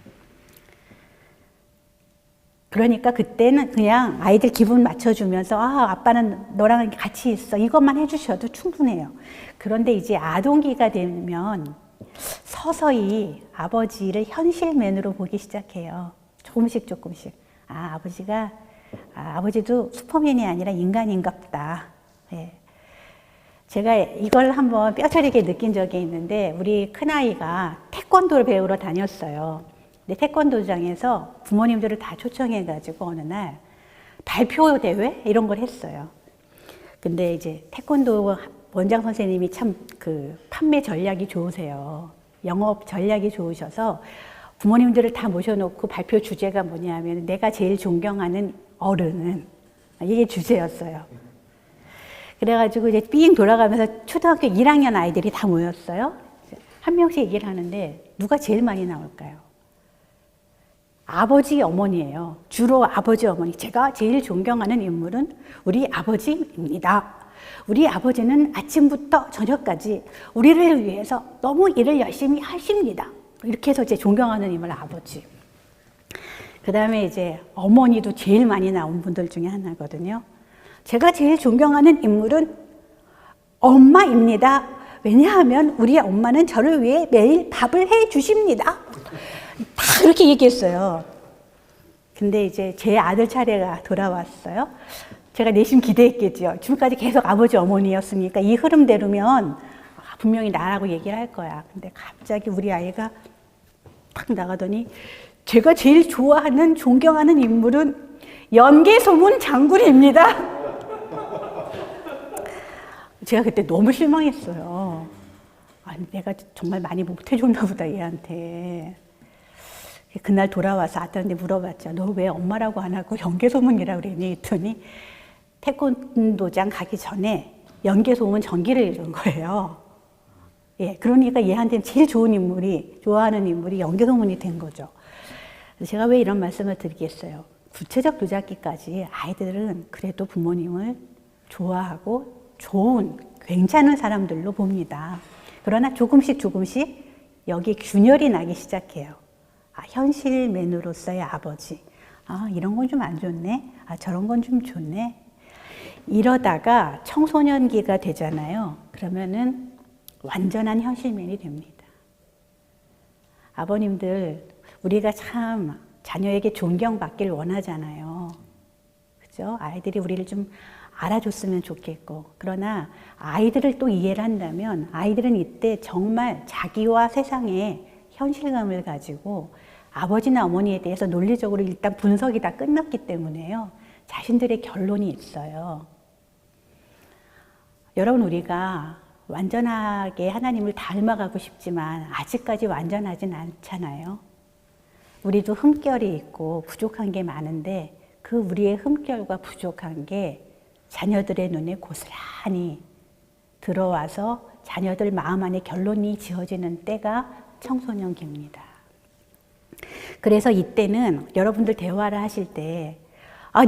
그러니까 그때는 그냥 아이들 기분 맞춰주면서 아빠는 너랑 같이 있어, 이것만 해주셔도 충분해요. 그런데 이제 아동기가 되면 서서히 아버지를 현실맨으로 보기 시작해요. 조금씩. 아버지도 슈퍼맨이 아니라 인간인갑다. 예. 제가 이걸 한번 뼈저리게 느낀 적이 있는데, 우리 큰아이가 태권도를 배우러 다녔어요. 근데 태권도장에서 부모님들을 다 초청해가지고 어느 날 발표 대회 이런 걸 했어요. 근데 이제 태권도 원장 선생님이 참 그 판매 전략이 좋으세요. 영업 전략이 좋으셔서 부모님들을 다 모셔놓고 발표 주제가 뭐냐면, 내가 제일 존경하는 어른은, 이게 주제였어요. 그래가지고 이제 삥 돌아가면서 초등학교 1학년 아이들이 다 모였어요. 한 명씩 얘기를 하는데 누가 제일 많이 나올까요? 아버지, 어머니예요. 주로 아버지, 어머니. 제가 제일 존경하는 인물은 우리 아버지입니다. 우리 아버지는 아침부터 저녁까지 우리를 위해서 너무 일을 열심히 하십니다. 이렇게 해서 이제 존경하는 인물 아버지. 그 다음에 이제 어머니도 제일 많이 나온 분들 중에 하나거든요. 제가 제일 존경하는 인물은 엄마입니다. 왜냐하면 우리 엄마는 저를 위해 매일 밥을 해 주십니다. 다 그렇게 얘기했어요. 근데 이제 제 아들 차례가 돌아왔어요. 제가 내심 기대했겠죠. 지금까지 계속 아버지, 어머니였으니까 이 흐름대로면 분명히 나라고 얘기를 할 거야. 근데 갑자기 우리 아이가 탁 나가더니, 제가 제일 좋아하는, 존경하는 인물은 연개소문 장군입니다. 제가 그때 너무 실망했어요. 아니, 내가 정말 많이 못해줬나 보다, 얘한테. 그날 돌아와서 아들한테 물어봤죠. 너 왜 엄마라고 안 하고 연개소문이라고 그러니? 했더니 태권도장 가기 전에 연개소문 전기를 해준 거예요. 예, 그러니까 얘한테는 제일 좋아하는 인물이 연개소문이 된 거죠. 제가 왜 이런 말씀을 드리겠어요? 구체적 조작기까지 아이들은 그래도 부모님을 좋아하고 좋은, 괜찮은 사람들로 봅니다. 그러나 조금씩 여기 균열이 나기 시작해요. 현실맨으로서의 아버지. 이런 건 좀 안 좋네. 저런 건 좀 좋네. 이러다가 청소년기가 되잖아요. 그러면은 완전한 현실맨이 됩니다. 아버님들, 우리가 참 자녀에게 존경받길 원하잖아요. 그죠? 아이들이 우리를 좀 알아줬으면 좋겠고. 그러나 아이들을 또 이해를 한다면 아이들은 이때 정말 자기와 세상의 현실감을 가지고 아버지나 어머니에 대해서 논리적으로 일단 분석이 다 끝났기 때문에요. 자신들의 결론이 있어요. 여러분, 우리가 완전하게 하나님을 닮아가고 싶지만 아직까지 완전하진 않잖아요. 우리도 흠결이 있고 부족한 게 많은데, 그 우리의 흠결과 부족한 게 자녀들의 눈에 고스란히 들어와서 자녀들 마음 안에 결론이 지어지는 때가 청소년기입니다. 그래서 이때는 여러분들 대화를 하실 때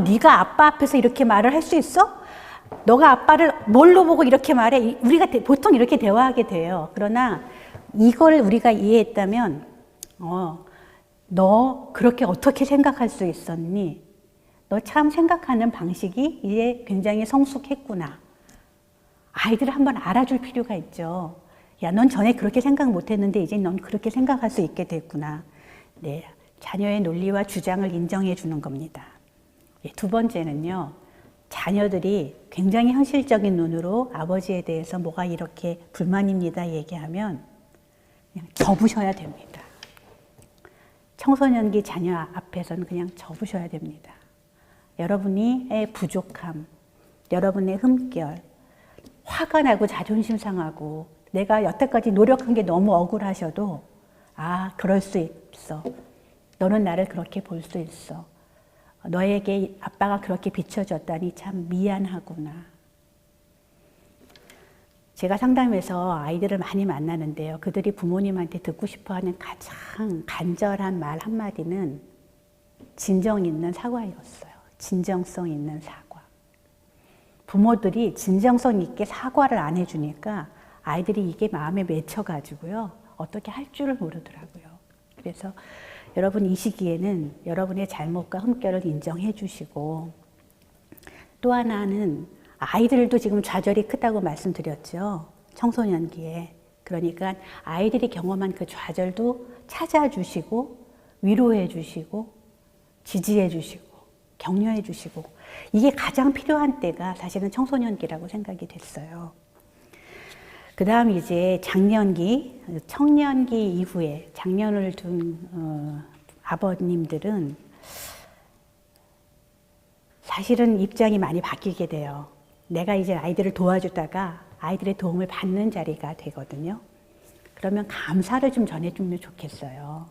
네가 아빠 앞에서 이렇게 말을 할 수 있어? 너가 아빠를 뭘로 보고 이렇게 말해? 우리가 보통 이렇게 대화하게 돼요. 그러나 이걸 우리가 이해했다면 너 그렇게 어떻게 생각할 수 있었니? 너 참 생각하는 방식이 이제 굉장히 성숙했구나. 아이들을 한번 알아줄 필요가 있죠. 야, 넌 전에 그렇게 생각 못했는데 이제 넌 그렇게 생각할 수 있게 됐구나. 네, 자녀의 논리와 주장을 인정해 주는 겁니다. 두 번째는요, 자녀들이 굉장히 현실적인 눈으로 아버지에 대해서 뭐가 이렇게 불만입니다 얘기하면 그냥 접으셔야 됩니다. 청소년기 자녀 앞에서는 그냥 접으셔야 됩니다. 여러분의 부족함, 여러분의 흠결, 화가 나고 자존심 상하고 내가 여태까지 노력한 게 너무 억울하셔도 그럴 수 있어. 너는 나를 그렇게 볼 수 있어. 너에게 아빠가 그렇게 비춰줬다니 참 미안하구나. 제가 상담에서 아이들을 많이 만나는데요. 그들이 부모님한테 듣고 싶어하는 가장 간절한 말 한마디는 진정 있는 사과였어요. 진정성 있는 사과. 부모들이 진정성 있게 사과를 안 해주니까 아이들이 이게 마음에 맺혀가지고요. 어떻게 할 줄을 모르더라고요. 그래서 여러분 이 시기에는 여러분의 잘못과 흠결을 인정해 주시고 또 하나는 아이들도 지금 좌절이 크다고 말씀드렸죠. 청소년기에. 그러니까 아이들이 경험한 그 좌절도 찾아주시고 위로해 주시고 지지해 주시고 격려해 주시고 이게 가장 필요한 때가 사실은 청소년기라고 생각이 됐어요. 그 다음 이제 장년기, 청년기 이후에 장년을 둔 아버님들은 사실은 입장이 많이 바뀌게 돼요. 내가 이제 아이들을 도와주다가 아이들의 도움을 받는 자리가 되거든요. 그러면 감사를 좀 전해주면 좋겠어요.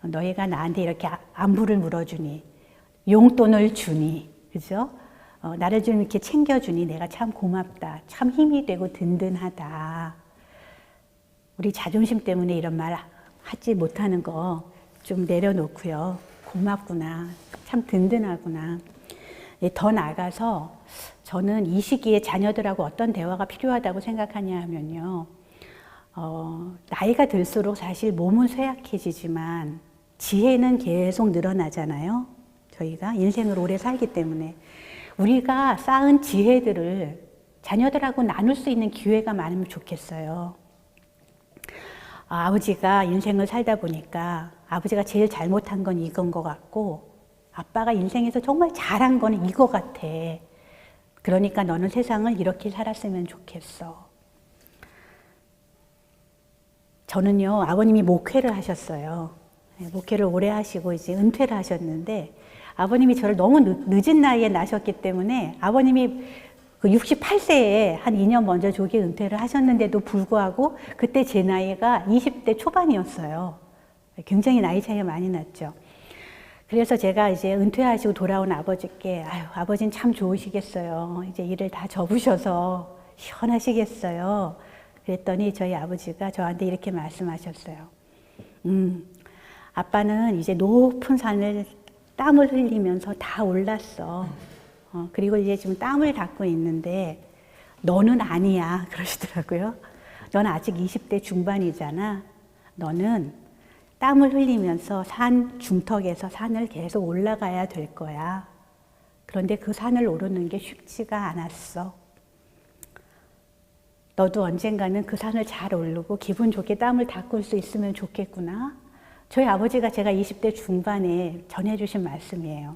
너희가 나한테 이렇게 안부를 물어주니, 용돈을 주니, 그죠? 나를 좀 이렇게 챙겨주니 내가 참 고맙다. 참 힘이 되고 든든하다. 우리 자존심 때문에 이런 말 하지 못하는 거 좀 내려놓고요. 고맙구나. 참 든든하구나. 더 나아가서 저는 이 시기에 자녀들하고 어떤 대화가 필요하다고 생각하냐 하면요. 나이가 들수록 사실 몸은 쇠약해지지만 지혜는 계속 늘어나잖아요. 저희가 인생을 오래 살기 때문에. 우리가 쌓은 지혜들을 자녀들하고 나눌 수 있는 기회가 많으면 좋겠어요. 아버지가 인생을 살다 보니까 아버지가 제일 잘못한 건 이건 것 같고 아빠가 인생에서 정말 잘한 건 이거 같아. 그러니까 너는 세상을 이렇게 살았으면 좋겠어. 저는요, 아버님이 목회를 하셨어요. 목회를 오래 하시고 이제 은퇴를 하셨는데 아버님이 저를 너무 늦은 나이에 낳으셨기 때문에 아버님이 그 68세에 한 2년 먼저 조기 은퇴를 하셨는데도 불구하고 그때 제 나이가 20대 초반이었어요. 굉장히 나이 차이가 많이 났죠. 그래서 제가 이제 은퇴하시고 돌아온 아버지께 아버지는 참 좋으시겠어요. 이제 일을 다 접으셔서 시원하시겠어요. 그랬더니 저희 아버지가 저한테 이렇게 말씀하셨어요. 아빠는 이제 높은 산을 땀을 흘리면서 다 올랐어. 그리고 이제 지금 땀을 닦고 있는데 너는 아니야. 그러시더라고요. 너는 아직 20대 중반이잖아. 너는 땀을 흘리면서 산 중턱에서 산을 계속 올라가야 될 거야. 그런데 그 산을 오르는 게 쉽지가 않았어. 너도 언젠가는 그 산을 잘 오르고 기분 좋게 땀을 닦을 수 있으면 좋겠구나. 저희 아버지가 제가 20대 중반에 전해주신 말씀이에요.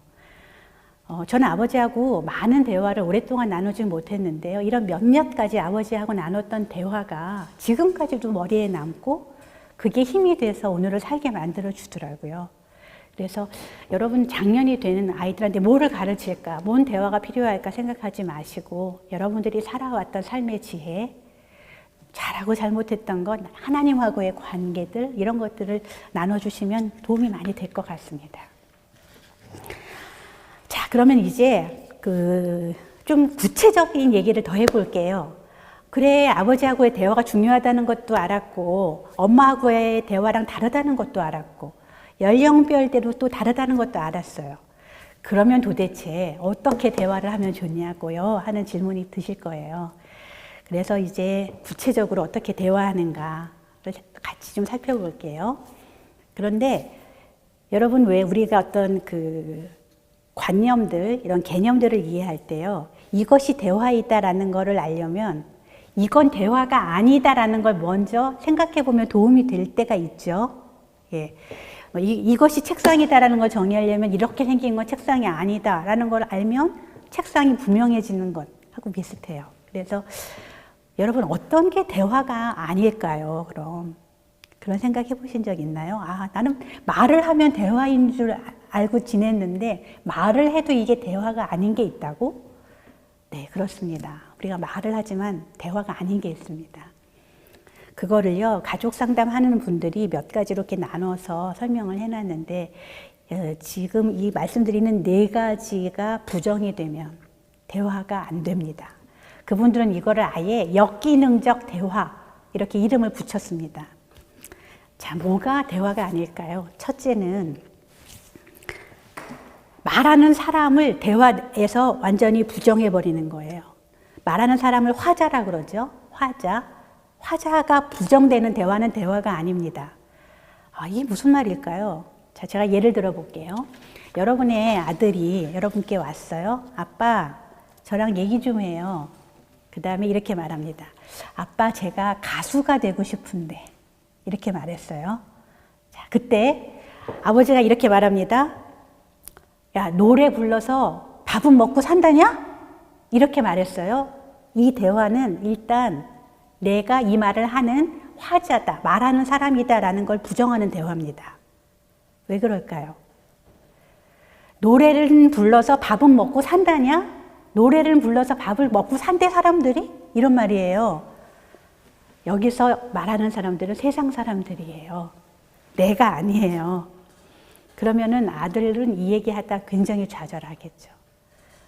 저는 아버지하고 많은 대화를 오랫동안 나누지 못했는데요. 이런 몇몇 가지 아버지하고 나눴던 대화가 지금까지도 머리에 남고 그게 힘이 돼서 오늘을 살게 만들어 주더라고요. 그래서 여러분 장년이 되는 아이들한테 뭐를 가르칠까, 뭔 대화가 필요할까 생각하지 마시고 여러분들이 살아왔던 삶의 지혜, 잘하고 잘못했던 것, 하나님하고의 관계들 이런 것들을 나눠주시면 도움이 많이 될 것 같습니다. 자, 그러면 이제 그 좀 구체적인 얘기를 더 해볼게요. 그래, 아버지하고의 대화가 중요하다는 것도 알았고, 엄마하고의 대화랑 다르다는 것도 알았고, 연령별대로 또 다르다는 것도 알았어요. 그러면 도대체 어떻게 대화를 하면 좋냐고요? 하는 질문이 드실 거예요. 그래서 이제 구체적으로 어떻게 대화하는가를 같이 좀 살펴볼게요. 그런데 여러분, 왜 우리가 어떤 그 관념들, 이런 개념들을 이해할 때요, 이것이 대화이다라는 것을 알려면 이건 대화가 아니다라는 걸 먼저 생각해 보면 도움이 될 때가 있죠. 예. 이것이 책상이다라는 걸 정의하려면 이렇게 생긴 건 책상이 아니다라는 걸 알면 책상이 분명해지는 것하고 비슷해요. 그래서 여러분, 어떤 게 대화가 아닐까요? 그럼 그런 생각 해보신 적 있나요? 아, 나는 말을 하면 대화인 줄 알고 지냈는데 말을 해도 이게 대화가 아닌 게 있다고? 네, 그렇습니다. 우리가 말을 하지만 대화가 아닌 게 있습니다. 그거를요, 가족 상담하는 분들이 몇 가지로 이렇게 나눠서 설명을 해놨는데, 지금 이 말씀드리는 4가지가 부정이 되면 대화가 안 됩니다. 그분들은 이거를 아예 역기능적 대화, 이렇게 이름을 붙였습니다. 자, 뭐가 대화가 아닐까요? 첫째는 말하는 사람을 대화에서 완전히 부정해버리는 거예요. 말하는 사람을 화자라 그러죠. 화자가 부정되는 대화는 대화가 아닙니다. 아, 이게 무슨 말일까요? 자, 제가 예를 들어 볼게요. 여러분의 아들이 여러분께 왔어요. 아빠, 저랑 얘기 좀 해요. 그 다음에 이렇게 말합니다. 아빠, 제가 가수가 되고 싶은데. 이렇게 말했어요. 자, 그때 아버지가 이렇게 말합니다. 야, 노래 불러서 밥은 먹고 산다냐? 이렇게 말했어요. 이 대화는 일단 내가 이 말을 하는 화자다, 말하는 사람이다라는 걸 부정하는 대화입니다. 왜 그럴까요? 노래를 불러서 밥은 먹고 산다냐? 노래를 불러서 밥을 먹고 산대 사람들이? 이런 말이에요. 여기서 말하는 사람들은 세상 사람들이에요. 내가 아니에요. 그러면은 아들은 이 얘기하다 굉장히 좌절하겠죠.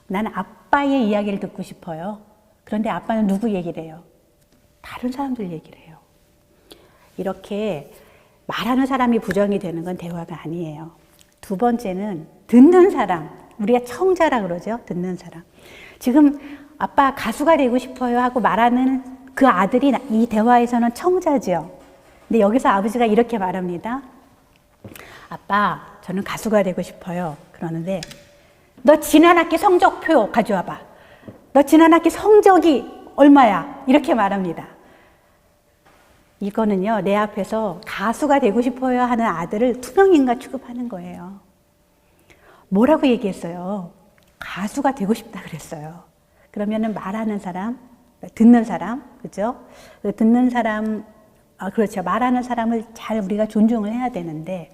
나는 아빠의 이야기를 듣고 싶어요. 그런데 아빠는 누구 얘기를 해요? 다른 사람들 얘기를 해요. 이렇게 말하는 사람이 부정이 되는 건 대화가 아니에요. 두 번째는 듣는 사람, 우리가 청자라 그러죠. 듣는 사람. 지금 아빠 가수가 되고 싶어요 하고 말하는 그 아들이 이 대화에서는 청자죠. 근데 여기서 아버지가 이렇게 말합니다. 아빠, 저는 가수가 되고 싶어요. 그러는데 너 지난 학기 성적표 가져와봐. 너 지난 학기 성적이 얼마야? 이렇게 말합니다. 이거는요, 내 앞에서 가수가 되고 싶어요 하는 아들을 투명인간 취급하는 거예요. 뭐라고 얘기했어요? 가수가 되고 싶다 그랬어요. 그러면은 말하는 사람, 듣는 사람, 그죠? 듣는 사람, 그렇죠. 말하는 사람을 잘 우리가 존중을 해야 되는데,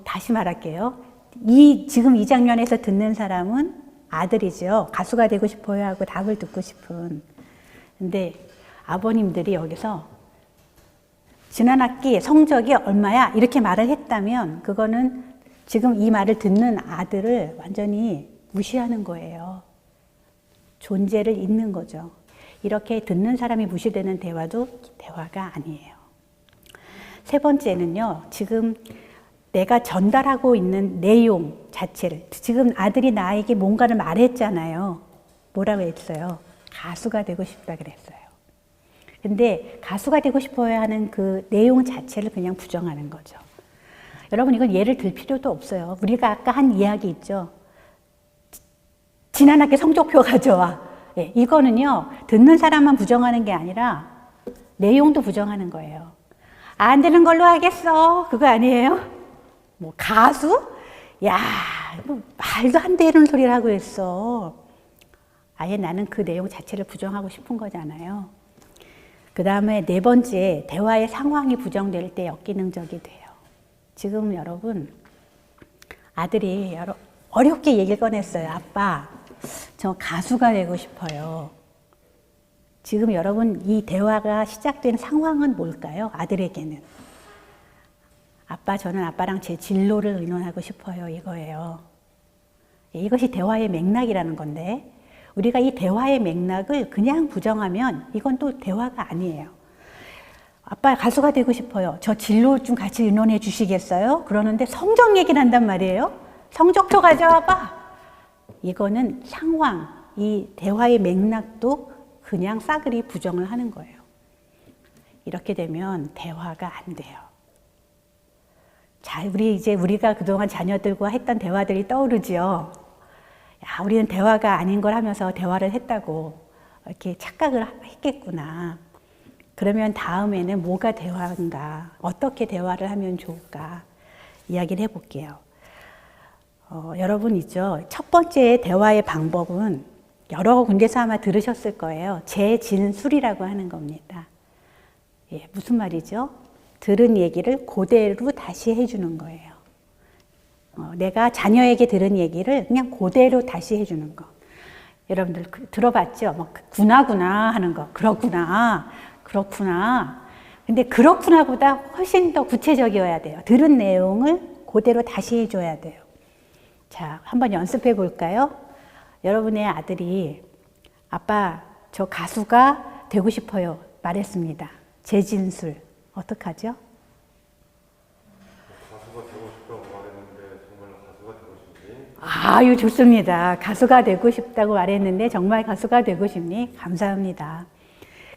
다시 말할게요. 지금 이 장면에서 듣는 사람은 아들이죠. 가수가 되고 싶어요 하고 답을 듣고 싶은. 근데 아버님들이 여기서 지난 학기 성적이 얼마야? 이렇게 말을 했다면 그거는 지금 이 말을 듣는 아들을 완전히 무시하는 거예요. 존재를 잊는 거죠. 이렇게 듣는 사람이 무시되는 대화도 대화가 아니에요. 세 번째는요, 지금 내가 전달하고 있는 내용 자체를, 지금 아들이 나에게 뭔가를 말했잖아요. 뭐라고 했어요? 가수가 되고 싶다 그랬어요. 근데 가수가 되고 싶어야 하는 그 내용 자체를 그냥 부정하는 거죠. 여러분, 이건 예를 들 필요도 없어요. 우리가 아까 한 이야기 있죠. 지난 학기 성적표 가져와. 예, 이거는요, 듣는 사람만 부정하는 게 아니라 내용도 부정하는 거예요. 안 되는 걸로 하겠어. 그거 아니에요? 뭐, 가수? 야, 뭐 말도 안 되는 소리를 하고 있어. 아예 나는 그 내용 자체를 부정하고 싶은 거잖아요. 그 다음에 네 번째, 대화의 상황이 부정될 때 역기능적이 돼요. 지금 여러분, 아들이 어렵게 얘기를 꺼냈어요. 아빠, 저 가수가 되고 싶어요. 지금 여러분, 이 대화가 시작된 상황은 뭘까요? 아들에게는. 아빠, 저는 아빠랑 제 진로를 의논하고 싶어요. 이거예요. 이것이 대화의 맥락이라는 건데, 우리가 이 대화의 맥락을 그냥 부정하면 이건 또 대화가 아니에요. 아빠 가수가 되고 싶어요. 저 진로 좀 같이 의논해 주시겠어요? 그러는데 성적 얘기를 한단 말이에요. 성적표 가져와봐. 이거는 상황, 이 대화의 맥락도 그냥 싸그리 부정을 하는 거예요. 이렇게 되면 대화가 안 돼요. 자, 우리가 그동안 자녀들과 했던 대화들이 떠오르죠. 야, 우리는 대화가 아닌 걸 하면서 대화를 했다고 이렇게 착각을 했겠구나. 그러면 다음에는 뭐가 대화인가? 어떻게 대화를 하면 좋을까? 이야기를 해볼게요. 여러분 있죠? 첫 번째 대화의 방법은 여러 군데서 아마 들으셨을 거예요. 재진술이라고 하는 겁니다. 예, 무슨 말이죠? 들은 얘기를 그대로 다시 해주는 거예요. 내가 자녀에게 들은 얘기를 그냥 그대로 다시 해주는 거. 여러분들 들어봤죠? 뭐 구나구나 하는 거. 그렇구나. 근데 그렇구나보다 훨씬 더 구체적이어야 돼요. 들은 내용을 그대로 다시 해줘야 돼요. 자, 한번 연습해 볼까요? 여러분의 아들이 아빠, 저 가수가 되고 싶어요. 말했습니다. 재진술. 어떡하죠? 가수가 되고 싶다고 말했는데 정말로 가수가 되고 싶니? 아유, 좋습니다. 가수가 되고 싶다고 말했는데 정말 가수가 되고 싶니? 감사합니다.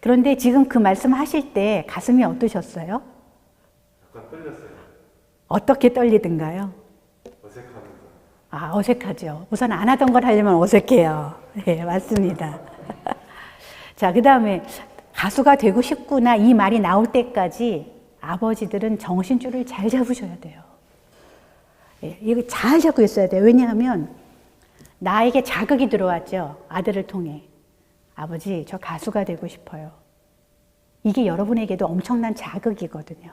그런데 지금 그 말씀 하실 때 가슴이 어떠셨어요? 약간 떨렸어요. 어떻게 떨리던가요? 어색하면서. 아, 어색하죠. 우선 안 하던 걸 하려면 어색해요. 네, 맞습니다. 자, 그 다음에 가수가 되고 싶구나 이 말이 나올 때까지 아버지들은 정신줄을 잘 잡으셔야 돼요. 예, 이거 잘 잡고 있어야 돼요. 왜냐하면 나에게 자극이 들어왔죠. 아들을 통해. 아버지, 저 가수가 되고 싶어요. 이게 여러분에게도 엄청난 자극이거든요.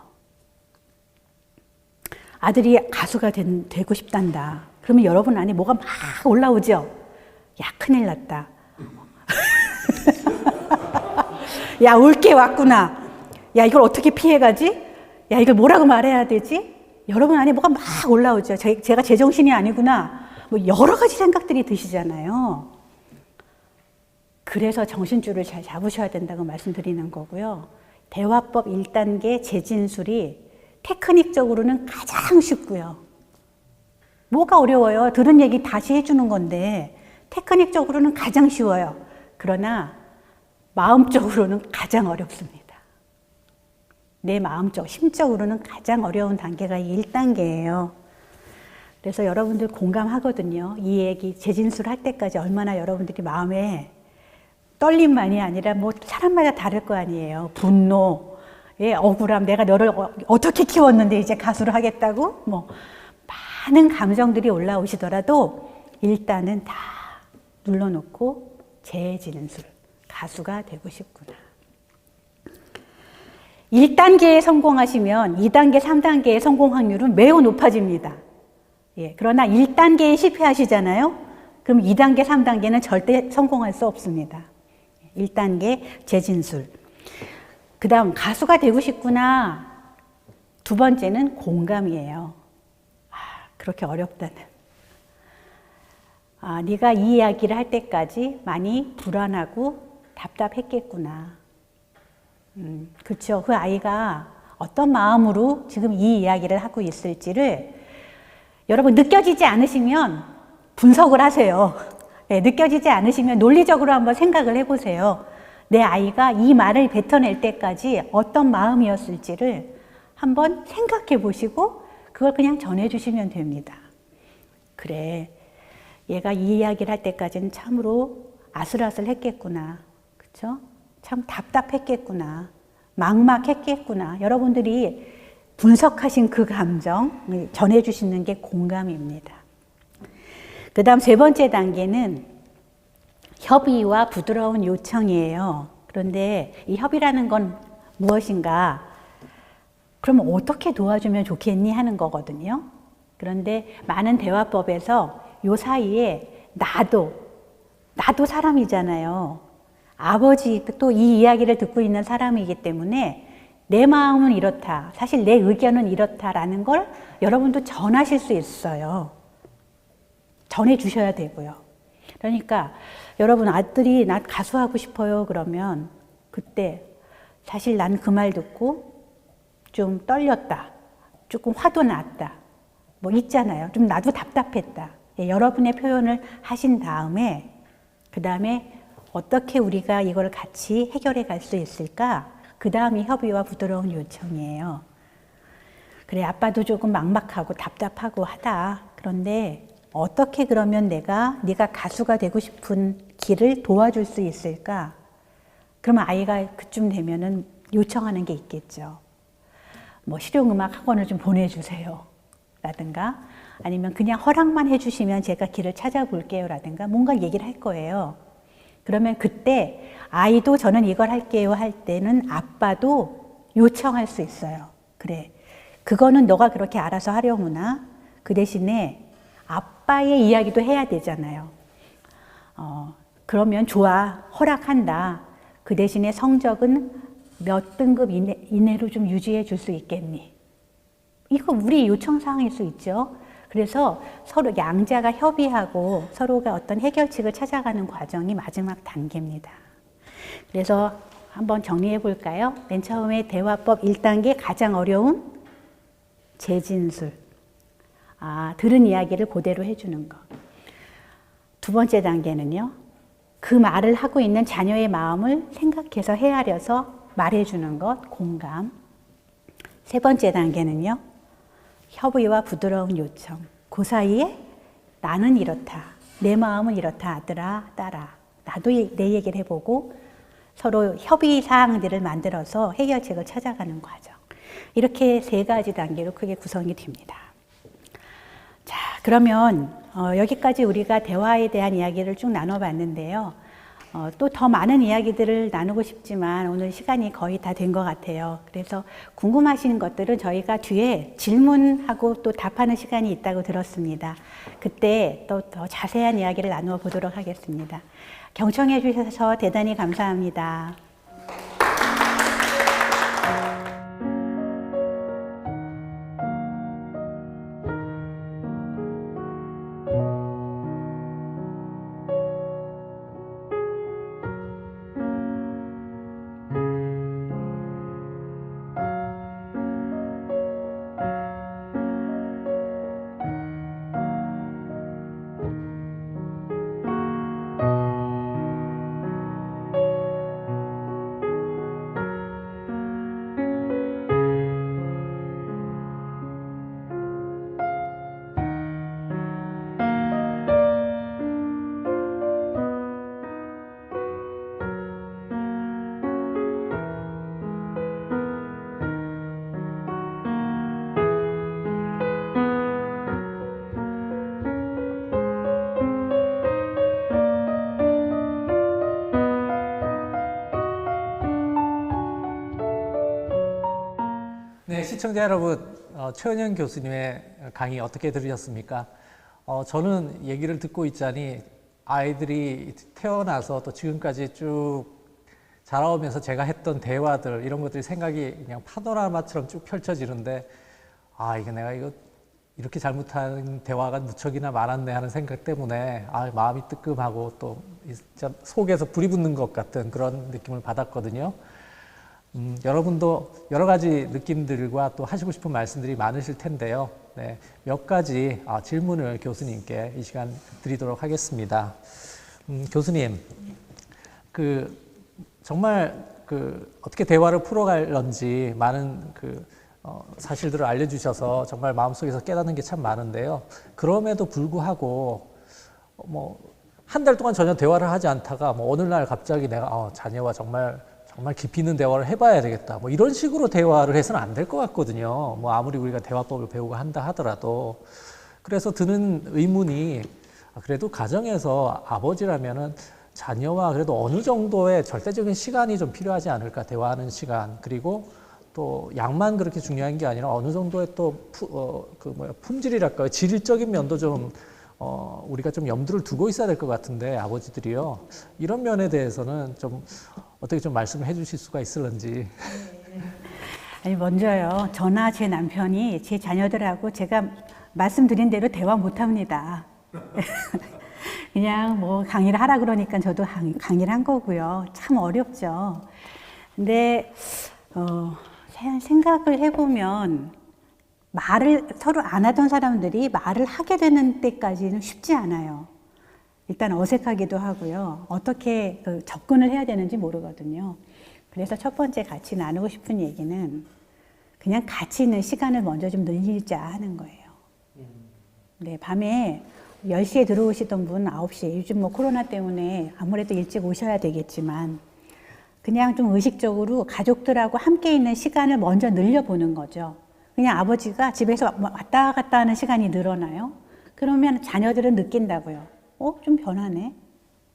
아들이 가수가 되고 싶단다. 그러면 여러분 안에 뭐가 막 올라오죠? 야, 큰일 났다. 야, 올 게 왔구나. 야, 이걸 어떻게 피해가지? 야, 이걸 뭐라고 말해야 되지? 여러분 안에 뭐가 막 올라오죠. 제가 제정신이 아니구나. 뭐 여러 가지 생각들이 드시잖아요. 그래서 정신줄을 잘 잡으셔야 된다고 말씀드리는 거고요. 대화법 1단계 재진술이 테크닉적으로는 가장 쉽고요. 뭐가 어려워요? 들은 얘기 다시 해주는 건데 테크닉적으로는 가장 쉬워요. 그러나 마음적으로는 가장 어렵습니다. 내 마음적, 심적으로는 가장 어려운 단계가 1단계예요. 그래서 여러분들 공감하거든요. 이 얘기 재진술 할 때까지 얼마나 여러분들이 마음에 떨림만이 아니라 뭐 사람마다 다를 거 아니에요. 분노, 억울함, 내가 너를 어떻게 키웠는데 이제 가수를 하겠다고? 뭐 많은 감정들이 올라오시더라도 일단은 다 눌러놓고 재진술, 가수가 되고 싶구나. 1단계에 성공하시면 2단계, 3단계의 성공 확률은 매우 높아집니다. 예, 그러나 1단계에 실패하시잖아요? 그럼 2단계, 3단계는 절대 성공할 수 없습니다. 1단계 재진술. 그 다음 가수가 되고 싶구나. 두 번째는 공감이에요. 그렇게 어렵다는. 네가 이 이야기를 할 때까지 많이 불안하고 답답했겠구나. 그렇죠. 그 아이가 어떤 마음으로 지금 이 이야기를 하고 있을지를 여러분 느껴지지 않으시면 분석을 하세요. 네, 느껴지지 않으시면 논리적으로 한번 생각을 해보세요. 내 아이가 이 말을 뱉어낼 때까지 어떤 마음이었을지를 한번 생각해 보시고 그걸 그냥 전해주시면 됩니다. 그래, 얘가 이 이야기를 할 때까지는 참으로 아슬아슬했겠구나. 그렇죠? 참 답답했겠구나. 막막했겠구나. 여러분들이 분석하신 그 감정 전해주시는 게 공감입니다. 그 다음 세 번째 단계는 협의와 부드러운 요청이에요. 그런데 이 협의라는 건 무엇인가? 그럼 어떻게 도와주면 좋겠니? 하는 거거든요. 그런데 많은 대화법에서 요 사이에 나도 사람이잖아요. 아버지 또 이 이야기를 듣고 있는 사람이기 때문에 내 마음은 이렇다. 사실 내 의견은 이렇다라는 걸 여러분도 전하실 수 있어요. 전해 주셔야 되고요. 그러니까 여러분 아들이 나 가수하고 싶어요 그러면 그때 사실 난 그 말 듣고 좀 떨렸다. 조금 화도 났다. 뭐 있잖아요. 좀 나도 답답했다. 예, 여러분의 표현을 하신 다음에 그 다음에 어떻게 우리가 이걸 같이 해결해 갈 수 있을까? 그 다음이 협의와 부드러운 요청이에요. 그래, 아빠도 조금 막막하고 답답하고 하다. 그런데 어떻게 그러면 네가 가수가 되고 싶은 길을 도와줄 수 있을까? 그러면 아이가 그쯤 되면은 요청하는 게 있겠죠. 뭐 실용음악 학원을 좀 보내주세요. 라든가 아니면 그냥 허락만 해주시면 제가 길을 찾아볼게요. 라든가 뭔가 얘기를 할 거예요. 그러면 그때 아이도 저는 이걸 할게요 할 때는 아빠도 요청할 수 있어요. 그래, 그거는 너가 그렇게 알아서 하려구나. 그 대신에 아빠의 이야기도 해야 되잖아요. 그러면 좋아, 허락한다. 그 대신에 성적은 몇 등급 이내로 좀 유지해 줄 수 있겠니? 이거 우리 요청사항일 수 있죠. 그래서 서로 양자가 협의하고 서로가 어떤 해결책을 찾아가는 과정이 마지막 단계입니다. 그래서 한번 정리해 볼까요? 맨 처음에 대화법 1단계 가장 어려운 재진술. 들은 이야기를 그대로 해주는 것. 두 번째 단계는요. 그 말을 하고 있는 자녀의 마음을 생각해서 헤아려서 말해주는 것, 공감. 세 번째 단계는요. 협의와 부드러운 요청. 그 사이에 나는 이렇다. 내 마음은 이렇다. 아들아, 딸아. 나도 내 얘기를 해보고 서로 협의 사항들을 만들어서 해결책을 찾아가는 과정. 이렇게 세 가지 단계로 크게 구성이 됩니다. 자, 그러면 여기까지 우리가 대화에 대한 이야기를 쭉 나눠봤는데요. 또 더 많은 이야기들을 나누고 싶지만 오늘 시간이 거의 다 된 것 같아요. 그래서 궁금하신 것들은 저희가 뒤에 질문하고 또 답하는 시간이 있다고 들었습니다. 그때 또 더 자세한 이야기를 나누어 보도록 하겠습니다. 경청해 주셔서 대단히 감사합니다. 네, 시청자 여러분, 최은영 교수님의 강의 어떻게 들으셨습니까? 저는 얘기를 듣고 있자니 아이들이 태어나서 또 지금까지 쭉 자라오면서 제가 했던 대화들 이런 것들이 생각이 그냥 파노라마처럼 쭉 펼쳐지는데 이게 내가 이렇게 잘못한 대화가 무척이나 많았네 하는 생각 때문에 마음이 뜨끔하고 또 진짜 속에서 불이 붙는 것 같은 그런 느낌을 받았거든요. 여러분도 여러 가지 느낌들과 또 하시고 싶은 말씀들이 많으실 텐데요. 네, 몇 가지 질문을 교수님께 이 시간 드리도록 하겠습니다. 교수님, 정말 어떻게 대화를 풀어갈런지 많은 사실들을 알려주셔서 정말 마음속에서 깨닫는 게 참 많은데요. 그럼에도 불구하고 한 달 동안 전혀 대화를 하지 않다가 어느 날 갑자기 내가 자녀와 정말 깊이 있는 대화를 해봐야 되겠다. 이런 식으로 대화를 해서는 안 될 것 같거든요. 아무리 우리가 대화법을 배우고 한다 하더라도. 그래서 드는 의문이 그래도 가정에서 아버지라면은 자녀와 그래도 어느 정도의 절대적인 시간이 좀 필요하지 않을까. 대화하는 시간. 그리고 또 양만 그렇게 중요한 게 아니라 어느 정도의 또 품질이랄까요. 질적인 면도 좀 우리가 좀 염두를 두고 있어야 될 것 같은데 아버지들이요. 이런 면에 대해서는 좀 어떻게 좀 말씀을 해주실 수가 있을런지. 아니 먼저요. 저나 제 남편이 제 자녀들하고 제가 말씀드린 대로 대화 못합니다. 그냥 뭐 강의를 하라 그러니까 저도 강의를 한 거고요. 참 어렵죠. 근데 생각을 해보면 말을 서로 안 하던 사람들이 말을 하게 되는 때까지는 쉽지 않아요. 일단 어색하기도 하고요. 어떻게 접근을 해야 되는지 모르거든요. 그래서 첫 번째 같이 나누고 싶은 얘기는 그냥 같이 있는 시간을 먼저 좀 늘리자 하는 거예요. 네, 밤에 10시에 들어오시던 분 9시에, 요즘 뭐 코로나 때문에 아무래도 일찍 오셔야 되겠지만 그냥 좀 의식적으로 가족들하고 함께 있는 시간을 먼저 늘려보는 거죠. 그냥 아버지가 집에서 왔다 갔다 하는 시간이 늘어나요. 그러면 자녀들은 느낀다고요. 좀 변하네.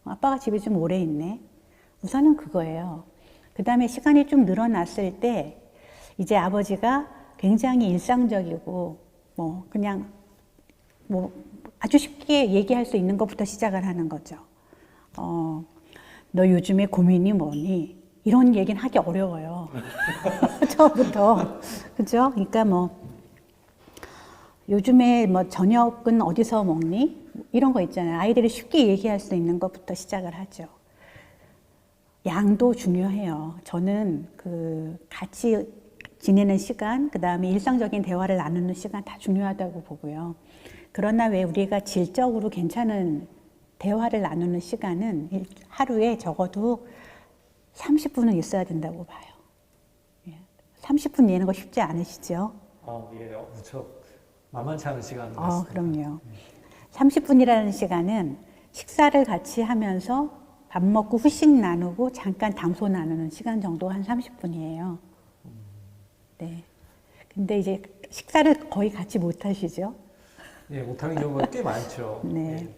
아빠가 집에 좀 오래 있네. 우선은 그거예요. 그 다음에 시간이 좀 늘어났을 때 이제 아버지가 굉장히 일상적이고 그냥 아주 쉽게 얘기할 수 있는 것부터 시작을 하는 거죠. 너 요즘에 고민이 뭐니? 이런 얘기는 하기 어려워요. 처음부터. 그죠? 그러니까 요즘에 저녁은 어디서 먹니? 이런 거 있잖아요. 아이들이 쉽게 얘기할 수 있는 것부터 시작을 하죠. 양도 중요해요. 저는 같이 지내는 시간, 그 다음에 일상적인 대화를 나누는 시간 다 중요하다고 보고요. 그러나 왜 우리가 질적으로 괜찮은 대화를 나누는 시간은 하루에 적어도 30분은 있어야 된다고 봐요. 30분 내는 거 쉽지 않으시죠? 예, 무척 만만치 않은 시간 같습니다. 그럼요. 30분이라는 시간은 식사를 같이 하면서 밥 먹고 후식 나누고 잠깐 담소 나누는 시간 정도 한 30분이에요. 네. 근데 이제 식사를 거의 같이 못 하시죠? 예, 못하는 경우가 꽤 많죠. 네. 예.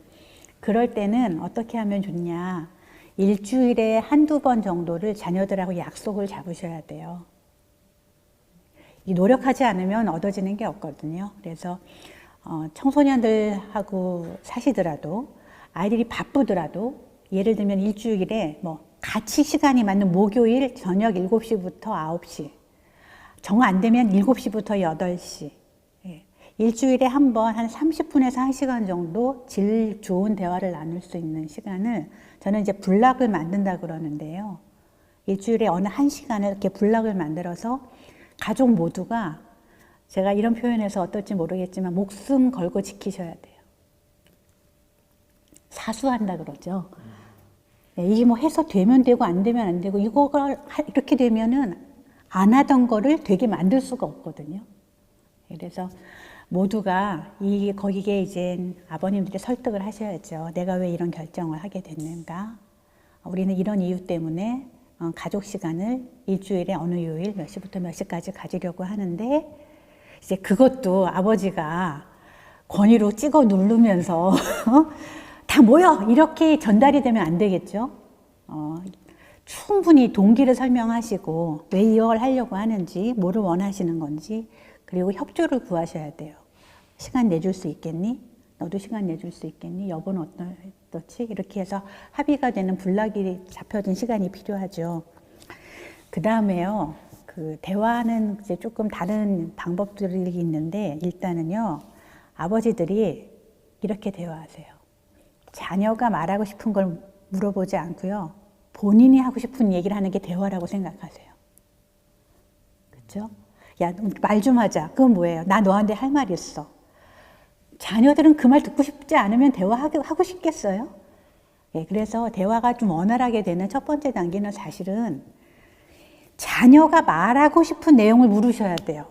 그럴 때는 어떻게 하면 좋냐. 일주일에 한두 번 정도를 자녀들하고 약속을 잡으셔야 돼요. 이 노력하지 않으면 얻어지는 게 없거든요. 그래서 청소년들하고 사시더라도 아이들이 바쁘더라도 예를 들면 일주일에 같이 시간이 맞는 목요일 저녁 7시부터 9시, 정 안 되면 7시부터 8시, 일주일에 한 번 한 30분에서 1시간 정도 질 좋은 대화를 나눌 수 있는 시간을 저는 이제 블락을 만든다 그러는데요. 일주일에 어느 한 시간을 이렇게 블락을 만들어서 가족 모두가, 제가 이런 표현해서 어떨지 모르겠지만 목숨 걸고 지키셔야 돼요. 사수한다 그러죠. 네, 이게 해서 되면 되고 안 되면 안 되고 이거가 이렇게 되면은 안 하던 거를 되게 만들 수가 없거든요. 그래서 모두가 거기에 이제 아버님들이 설득을 하셔야죠. 내가 왜 이런 결정을 하게 됐는가? 우리는 이런 이유 때문에 가족 시간을 일주일에 어느 요일 몇 시부터 몇 시까지 가지려고 하는데, 이제 그것도 아버지가 권위로 찍어 누르면서 다 모여! 이렇게 전달이 되면 안 되겠죠. 충분히 동기를 설명하시고 왜 이걸 하려고 하는지, 뭐를 원하시는 건지, 그리고 협조를 구하셔야 돼요. 시간 내줄 수 있겠니? 너도 시간 내줄 수 있겠니? 여보는 어떻지? 이렇게 해서 합의가 되는 블락이 잡혀진 시간이 필요하죠. 그 다음에요, 대화는 이제 조금 다른 방법들이 있는데, 일단은요, 아버지들이 이렇게 대화하세요. 자녀가 말하고 싶은 걸 물어보지 않고요, 본인이 하고 싶은 얘기를 하는 게 대화라고 생각하세요. 그렇죠? 야, 말 좀 하자. 그건 뭐예요? 나 너한테 할 말 있어. 자녀들은 그 말 듣고 싶지 않으면 대화하고 싶겠어요? 예, 그래서 대화가 좀 원활하게 되는 첫 번째 단계는 사실은 자녀가 말하고 싶은 내용을 물으셔야 돼요.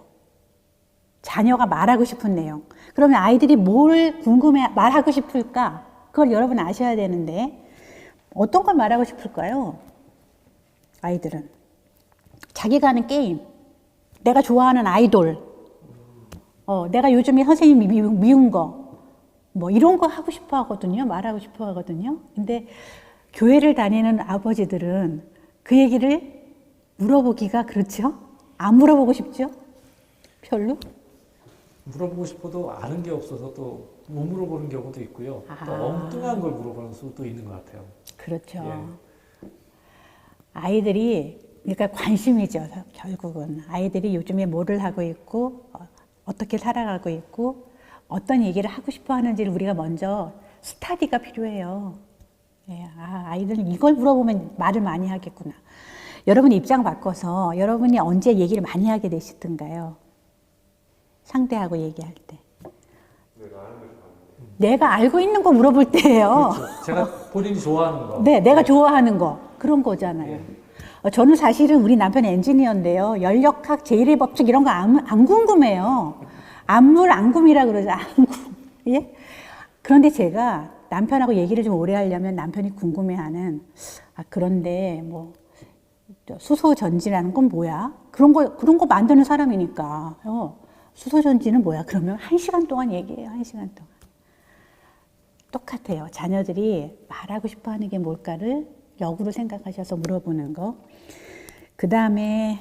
자녀가 말하고 싶은 내용. 그러면 아이들이 뭘 말하고 싶을까? 그걸 여러분 아셔야 되는데, 어떤 걸 말하고 싶을까요? 아이들은. 자기가 하는 게임, 내가 좋아하는 아이돌, 내가 요즘에 선생님이 미운 거, 이런 거 하고 싶어 하거든요. 말하고 싶어 하거든요. 근데 교회를 다니는 아버지들은 그 얘기를 물어보기가 그렇죠? 안 물어보고 싶죠? 별로? 물어보고 싶어도 아는 게 없어서 또 못 물어보는 경우도 있고요. 또 엉뚱한 걸 물어보는 수도 있는 것 같아요. 그렇죠. 예. 아이들이, 그러니까 관심이죠. 결국은 아이들이 요즘에 뭐를 하고 있고 어떻게 살아가고 있고 어떤 얘기를 하고 싶어 하는지를 우리가 먼저 스터디가 필요해요. 예, 아이들은 이걸 물어보면 말을 많이 하겠구나. 여러분 입장 바꿔서 여러분이 언제 얘기를 많이 하게 되시던가요? 상대하고 얘기할 때. 내가 아는 걸 좋아하는데. 내가 알고 있는 거 물어볼 때예요. 그렇죠. 제가 본인이 좋아하는 거. 네, 내가 좋아하는 거. 그런 거잖아요. 저는 사실은 우리 남편 엔지니어인데요. 연력학, 제1의 법칙 이런 거 안 궁금해요. 안물, 안굼이라 그러죠. 안굼. 예? 그런데 제가 남편하고 얘기를 좀 오래 하려면 남편이 궁금해하는, 그런데 뭐, 수소전지라는 건 뭐야? 그런 거 만드는 사람이니까. 수소전지는 뭐야? 그러면 1시간 동안 얘기해요. 1시간 동안. 똑같아요. 자녀들이 말하고 싶어 하는 게 뭘까를 역으로 생각하셔서 물어보는 거. 그 다음에,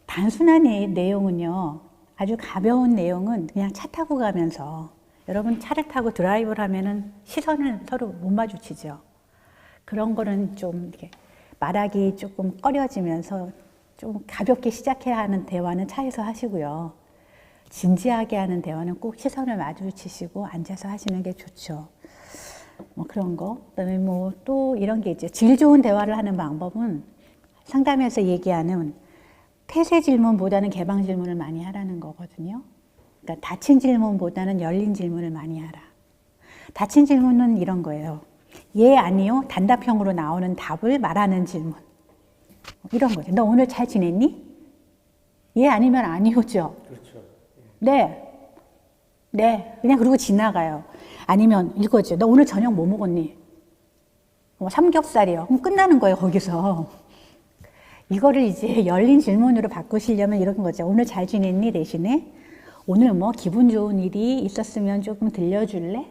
단순한 내용은요, 아주 가벼운 내용은 그냥 차 타고 가면서, 여러분 차를 타고 드라이브를 하면은 시선을 서로 못 마주치죠. 그런 거는 좀 이렇게 말하기 조금 꺼려지면서 좀 가볍게 시작해야 하는 대화는 차에서 하시고요. 진지하게 하는 대화는 꼭 시선을 마주치시고 앉아서 하시는 게 좋죠. 뭐 그런 거. 그다음에 뭐 또 이런 게 있죠. 질 좋은 대화를 하는 방법은 상담에서 얘기하는 폐쇄 질문보다는 개방 질문을 많이 하라는 거거든요. 그러니까 닫힌 질문보다는 열린 질문을 많이 하라. 닫힌 질문은 이런 거예요. 예, 아니요, 단답형으로 나오는 답을 말하는 질문. 이런 거죠. 너 오늘 잘 지냈니? 예, 아니면 아니오죠. 그렇죠. 네. 네. 그냥 그러고 지나가요. 아니면 이거죠. 너 오늘 저녁 뭐 먹었니? 삼겹살이요. 그럼 끝나는 거예요, 거기서. 이거를 이제 열린 질문으로 바꾸시려면 이런 거죠. 오늘 잘 지냈니? 대신에 오늘 뭐 기분 좋은 일이 있었으면 조금 들려줄래?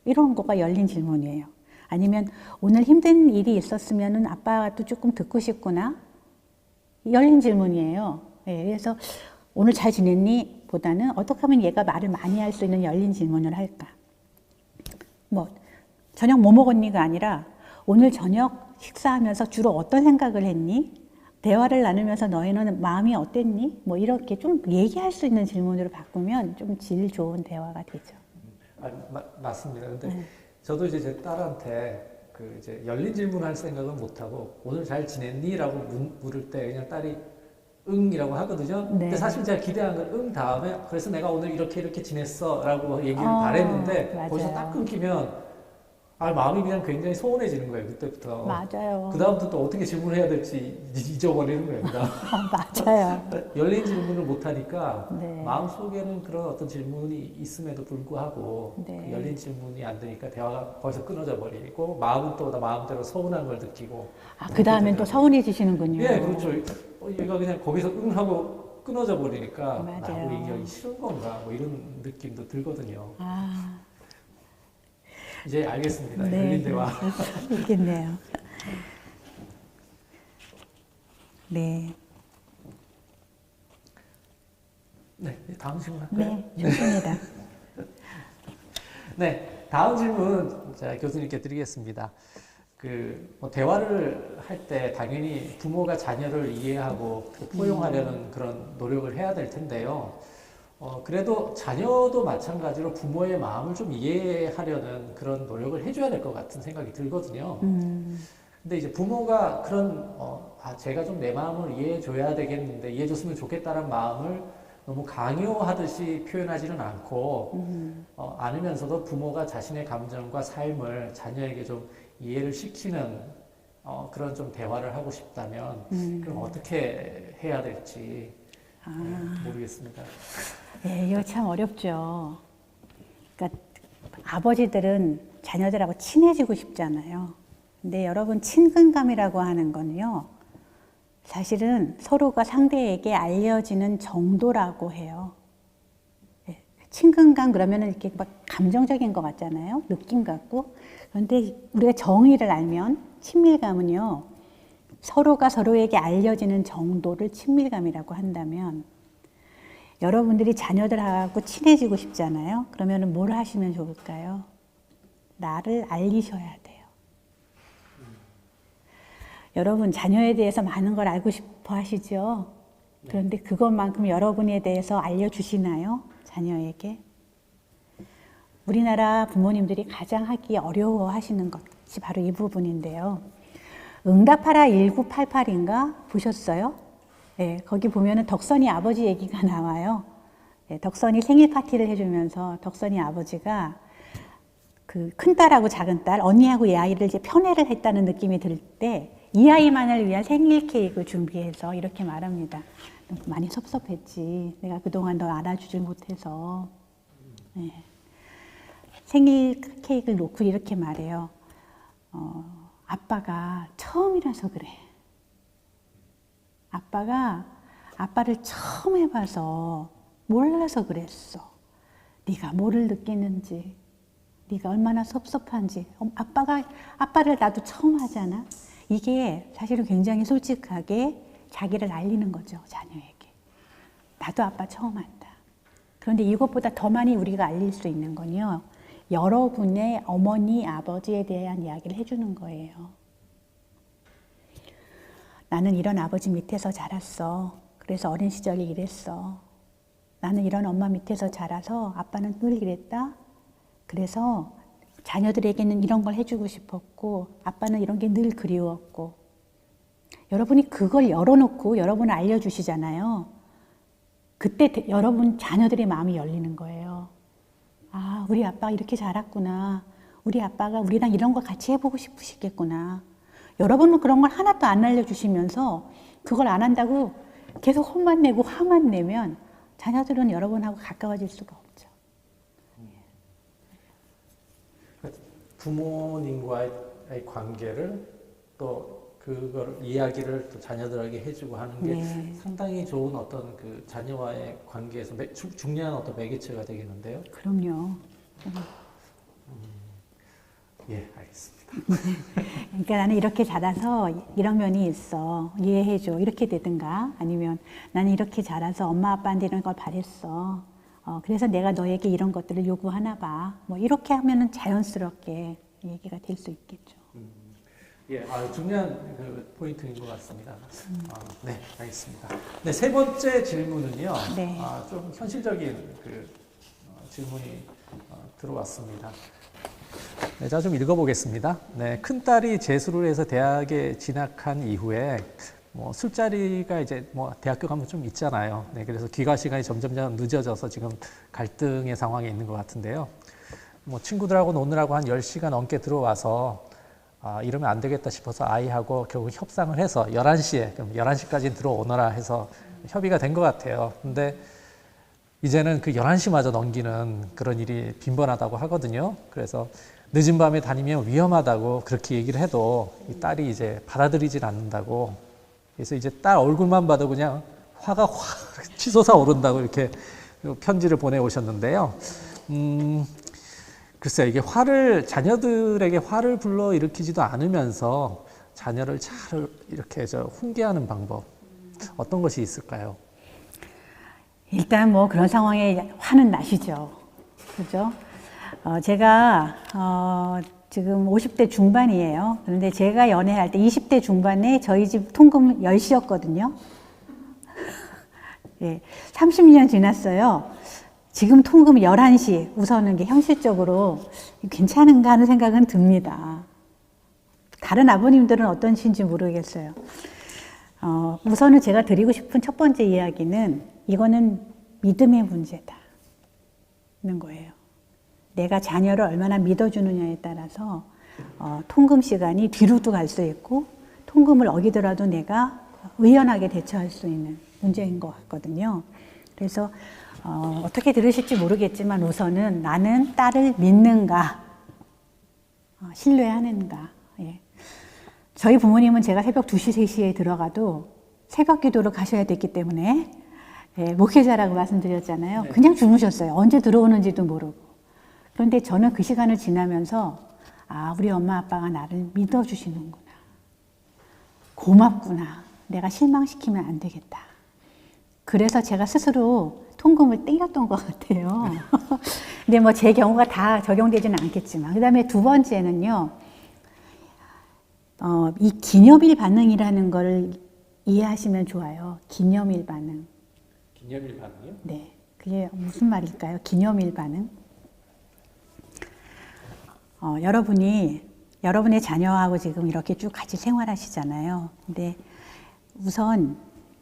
이런 거가 열린 질문이에요. 아니면 오늘 힘든 일이 있었으면 아빠가 또 조금 듣고 싶구나? 열린 질문이에요. 네, 그래서 오늘 잘 지냈니? 보다는 어떻게 하면 얘가 말을 많이 할 수 있는 열린 질문을 할까? 뭐 저녁 뭐 먹었니가 아니라 오늘 저녁 식사하면서 주로 어떤 생각을 했니? 대화를 나누면서 너희는 마음이 어땠니? 뭐 이렇게 좀 얘기할 수 있는 질문으로 바꾸면 좀 질 좋은 대화가 되죠. 맞습니다. 근데 저도 이제 제 딸한테 그 이제 열린 질문할 생각은 못 하고 오늘 잘 지냈니?라고 물을 때 그냥 딸이 응이라고 하거든요. 네. 근데 사실 제가 기대한 건 응 다음에 그래서 내가 오늘 이렇게 지냈어라고 얘기를 바랬는데 맞아요. 거기서 딱 끊기면 마음이 그냥 굉장히 소원해지는 거예요. 그때부터. 맞아요. 그 다음부터 또 어떻게 질문해야 될지 잊어버리는 거예요. 맞아요. 열린 질문을 못 하니까 네. 마음 속에는 그런 어떤 질문이 있음에도 불구하고 네. 그 열린 질문이 안 되니까 대화가 거기서 끊어져 버리고 마음은 또 마음대로 서운한 걸 느끼고. 그 다음엔 또 서운해지시는군요. 예, 그렇죠. 얘가 그냥 거기서 응 하고 끊어져 버리니까 맞아요. 나하고 얘기하기 싫은 건가 뭐 이런 느낌도 들거든요. 이제 알겠습니다. 네. 열린 대화. 있겠네요. 네. 네, 다음 질문 할까요? 네, 좋습니다. 네, 다음 질문 제가 교수님께 드리겠습니다. 뭐 대화를 할 때 당연히 부모가 자녀를 이해하고 포용하려는 그런 노력을 해야 될 텐데요. 그래도 자녀도 마찬가지로 부모의 마음을 좀 이해하려는 그런 노력을 해줘야 될 것 같은 생각이 들거든요. 근데 이제 부모가 그런, 제가 좀 내 마음을 이해해줘야 되겠는데, 이해해줬으면 좋겠다는 마음을 너무 강요하듯이 표현하지는 않고, 않으면서도 부모가 자신의 감정과 삶을 자녀에게 좀 이해를 시키는 그런 좀 대화를 하고 싶다면, 그럼 어떻게 해야 될지 모르겠습니다. 네, 이거 참 어렵죠. 그러니까 아버지들은 자녀들하고 친해지고 싶잖아요. 근데 여러분 친근감이라고 하는 건요. 사실은 서로가 상대에게 알려지는 정도라고 해요. 네, 친근감 그러면은 이렇게 막 감정적인 것 같잖아요. 느낌 같고. 그런데 우리가 정의를 알면 친밀감은요. 서로가 서로에게 알려지는 정도를 친밀감이라고 한다면 여러분들이 자녀들하고 친해지고 싶잖아요. 그러면 뭘 하시면 좋을까요? 나를 알리셔야 돼요. 여러분 자녀에 대해서 많은 걸 알고 싶어 하시죠? 그런데 그것만큼 여러분에 대해서 알려주시나요? 자녀에게? 우리나라 부모님들이 가장 하기 어려워하시는 것이 바로 이 부분인데요. 응답하라 1988인가 보셨어요? 네, 거기 보면은 덕선이 아버지 얘기가 나와요. 네, 덕선이 생일 파티를 해주면서 덕선이 아버지가 그 큰딸하고 작은딸, 언니하고 이 아이를 이제 편애를 했다는 느낌이 들 때 이 아이만을 위한 생일 케이크를 준비해서 이렇게 말합니다. 많이 섭섭했지. 내가 그동안 너 알아주질 못해서. 네. 생일 케이크를 놓고 이렇게 말해요. 아빠가 처음이라서 그래. 아빠가 아빠를 처음 해봐서 몰라서 그랬어. 네가 뭐를 느끼는지, 네가 얼마나 섭섭한지. 아빠를 나도 처음 하잖아. 이게 사실은 굉장히 솔직하게 자기를 알리는 거죠, 자녀에게. 나도 아빠 처음 한다. 그런데 이것보다 더 많이 우리가 알릴 수 있는 건요, 여러분의 어머니, 아버지에 대한 이야기를 해주는 거예요. 나는 이런 아버지 밑에서 자랐어. 그래서 어린 시절에 이랬어. 나는 이런 엄마 밑에서 자라서 아빠는 늘 이랬다. 그래서 자녀들에게는 이런 걸 해주고 싶었고 아빠는 이런 게 늘 그리웠고. 여러분이 그걸 열어놓고 여러분을 알려주시잖아요. 그때 여러분 자녀들의 마음이 열리는 거예요. 아, 우리 아빠가 이렇게 자랐구나. 우리 아빠가 우리랑 이런 거 같이 해보고 싶으시겠구나. 여러분은 그런 걸 하나도 안 알려주시면서 그걸 안 한다고 계속 혼만 내고 화만 내면 자녀들은 여러분하고 가까워질 수가 없죠. 부모님과의 관계를 또 그걸 이야기를 또 자녀들에게 해주고 하는 게 네. 상당히 좋은 어떤 그 자녀와의 관계에서 중요한 어떤 매개체가 되겠는데요. 그럼요. 예, 알겠습니다. 그러니까 나는 이렇게 자라서 이런 면이 있어. 이해해줘. 이렇게 되든가 아니면 나는 이렇게 자라서 엄마 아빠한테 이런 걸 바랬어. 그래서 내가 너에게 이런 것들을 요구하나 봐. 뭐 이렇게 하면은 자연스럽게 얘기가 될 수 있겠죠. 예, 중요한 그 포인트인 것 같습니다. 네, 알겠습니다. 네, 세 번째 질문은요. 네. 좀 현실적인 그 질문이 들어왔습니다. 네, 제가 좀 읽어보겠습니다. 네, 큰딸이 재수를 해서 대학에 진학한 이후에 뭐 술자리가 이제 뭐 대학교 가면 좀 있잖아요. 네, 그래서 귀가 시간이 점점 늦어져서 지금 갈등의 상황에 있는 것 같은데요. 뭐 친구들하고 노느라고 한 10시간 넘게 들어와서 이러면 안 되겠다 싶어서 아이하고 결국 협상을 해서 11시에, 그럼 11시까지 들어오너라 해서 협의가 된 것 같아요. 근데 이제는 그 11시마저 넘기는 그런 일이 빈번하다고 하거든요. 그래서 늦은 밤에 다니면 위험하다고 그렇게 얘기를 해도 이 딸이 이제 받아들이질 않는다고. 그래서 이제 딸 얼굴만 봐도 그냥 화가 확 치솟아 오른다고 이렇게 편지를 보내오셨는데요. 글쎄요, 이게 자녀들에게 화를 불러 일으키지도 않으면서 자녀를 잘 이렇게 훈계하는 방법, 어떤 것이 있을까요? 일단 뭐 그런 상황에 화는 나시죠. 그죠? 제가 지금 50대 중반이에요. 그런데 제가 연애할 때 20대 중반에 저희 집 통금 10시였거든요. 예, 30년 지났어요. 지금 통금 11시 우선은 게 현실적으로 괜찮은가 하는 생각은 듭니다. 다른 아버님들은 어떤지 모르겠어요. 우선은 제가 드리고 싶은 첫 번째 이야기는 이거는 믿음의 문제다. 는 거예요. 내가 자녀를 얼마나 믿어주느냐에 따라서 통금 시간이 뒤로도 갈 수 있고 통금을 어기더라도 내가 의연하게 대처할 수 있는 문제인 것 같거든요. 그래서 어떻게 들으실지 모르겠지만 우선은 나는 딸을 믿는가, 신뢰하는가. 예. 저희 부모님은 제가 새벽 2시, 3시에 들어가도 새벽 기도를 가셔야 됐기 때문에 예, 목회자라고 말씀드렸잖아요. 네. 그냥 주무셨어요. 언제 들어오는지도 모르고. 그런데 저는 그 시간을 지나면서 우리 엄마 아빠가 나를 믿어주시는구나. 고맙구나. 내가 실망시키면 안 되겠다. 그래서 제가 스스로 통금을 때렸던 것 같아요. 근데 뭐 제 경우가 다 적용되지는 않겠지만. 그 다음에 두 번째는요. 이 기념일 반응이라는 걸 이해하시면 좋아요. 기념일 반응. 기념일 반응이요? 네. 그게 무슨 말일까요? 기념일 반응. 여러분의 자녀하고 지금 이렇게 쭉 같이 생활하시잖아요. 근데 우선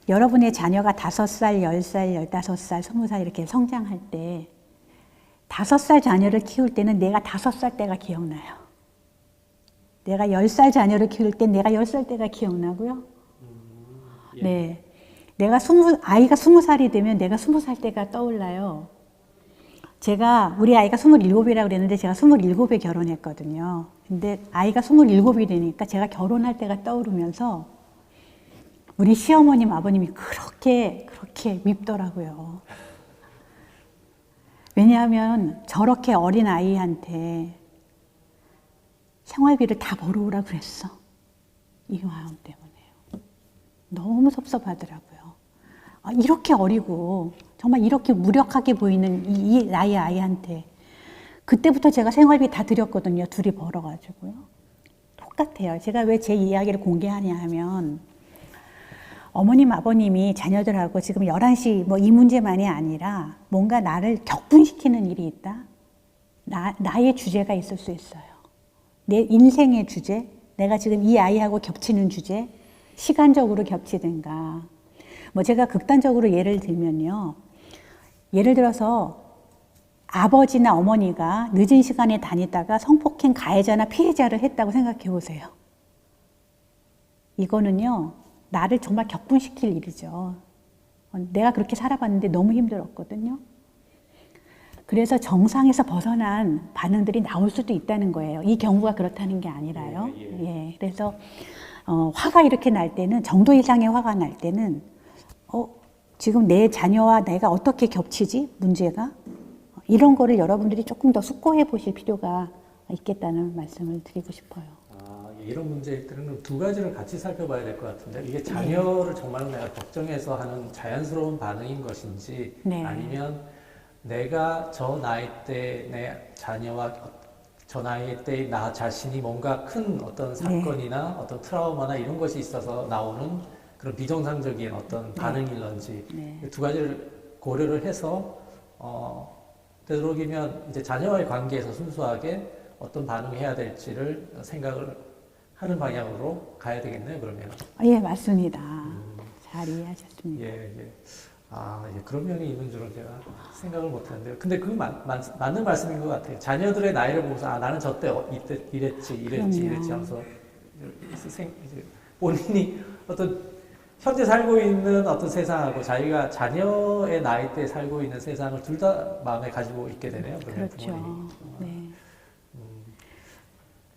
여러분의 자녀가 5살, 10살, 15살, 20살 이렇게 성장할 때 5살 자녀를 키울 때는 내가 5살 때가 기억나요. 내가 10살 자녀를 키울 때 내가 10살 때가 기억나고요. 예. 네. 아이가 20살이 되면 내가 20살 때가 떠올라요. 우리 아이가 27이라고 그랬는데 제가 27에 결혼했거든요. 근데 아이가 27이 되니까 제가 결혼할 때가 떠오르면서 우리 시어머님, 아버님이 그렇게 밉더라고요. 왜냐하면 저렇게 어린 아이한테 생활비를 다 벌어오라 그랬어. 이 마음 때문에요. 너무 섭섭하더라고요. 이렇게 어리고 정말 이렇게 무력하게 보이는 이 나이의 아이한테 그때부터 제가 생활비 다 드렸거든요. 둘이 벌어가지고요. 똑같아요. 제가 왜 제 이야기를 공개하냐 하면 어머님, 아버님이 자녀들하고 지금 11시 이 문제만이 아니라 뭔가 나를 격분시키는 일이 있다. 나의 주제가 있을 수 있어요. 내 인생의 주제, 내가 지금 이 아이하고 겹치는 주제, 시간적으로 겹치든가. 제가 극단적으로 예를 들면요. 예를 들어서 아버지나 어머니가 늦은 시간에 다니다가 성폭행 가해자나 피해자를 했다고 생각해 보세요. 이거는요, 나를 정말 격분시킬 일이죠. 내가 그렇게 살아봤는데 너무 힘들었거든요. 그래서 정상에서 벗어난 반응들이 나올 수도 있다는 거예요. 이 경우가 그렇다는 게 아니라요. 예. 그래서 화가 이렇게 날 때는, 정도 이상의 화가 날 때는 지금 내 자녀와 내가 어떻게 겹치지? 문제가? 이런 거를 여러분들이 조금 더 숙고해 보실 필요가 있겠다는 말씀을 드리고 싶어요. 이런 문제들은 두 가지를 같이 살펴봐야 될 것 같은데, 이게 자녀를 정말로 내가 걱정해서 하는 자연스러운 반응인 것인지, 네. 아니면 내가 저 나이 때 내 자녀와 저 나이 때 나 자신이 뭔가 큰 어떤 사건이나 어떤 트라우마나 이런 것이 있어서 나오는 그런 비정상적인 어떤 반응일런지, 두 가지를 고려를 해서 되도록이면 이제 자녀와의 관계에서 순수하게 어떤 반응을 해야 될지를 생각을 하는 방향으로 가야 되겠네요, 그러면. 예, 맞습니다. 잘 이해하셨습니다. 예. 그런 면이 있는 줄은 제가 생각을 못 했는데요. 근데 그게 맞는 말씀인 것 같아요. 자녀들의 나이를 보고서, 나는 저때 이때 이랬지 하면서 이제 본인이 어떤 현재 살고 있는 어떤 세상하고 자기가 자녀의 나이 때 살고 있는 세상을 둘 다 마음에 가지고 있게 되네요. 그렇죠. 부모님이. 네.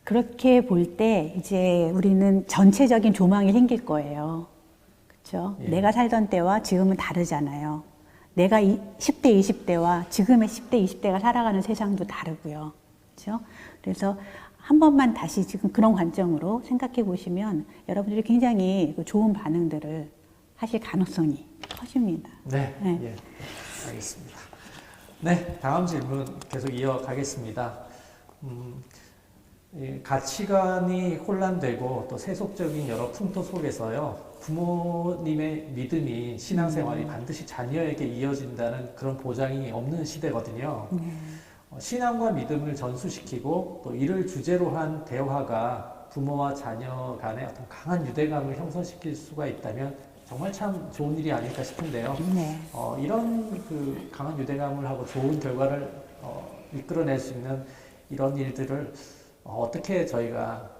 그렇게 볼 때 이제 우리는 전체적인 조망이 생길 거예요. 그렇죠? 예. 내가 살던 때와 지금은 다르잖아요. 내가 10대, 20대와 지금의 10대, 20대가 살아가는 세상도 다르고요. 그렇죠? 그래서 한 번만 다시 지금 그런 관점으로 생각해 보시면 여러분들이 굉장히 좋은 반응들을 하실 가능성이 커집니다. 네. 예. 알겠습니다. 네, 다음 질문 계속 이어가겠습니다. 가치관이 혼란되고 또 세속적인 여러 풍토 속에서요, 부모님의 믿음이 신앙생활이 반드시 자녀에게 이어진다는 그런 보장이 없는 시대거든요. 신앙과 믿음을 전수시키고 또 이를 주제로 한 대화가 부모와 자녀 간의 어떤 강한 유대감을 형성시킬 수가 있다면 정말 참 좋은 일이 아닐까 싶은데요. 네. 이런 그 강한 유대감을 하고 좋은 결과를 이끌어낼 수 있는 이런 일들을 어떻게 저희가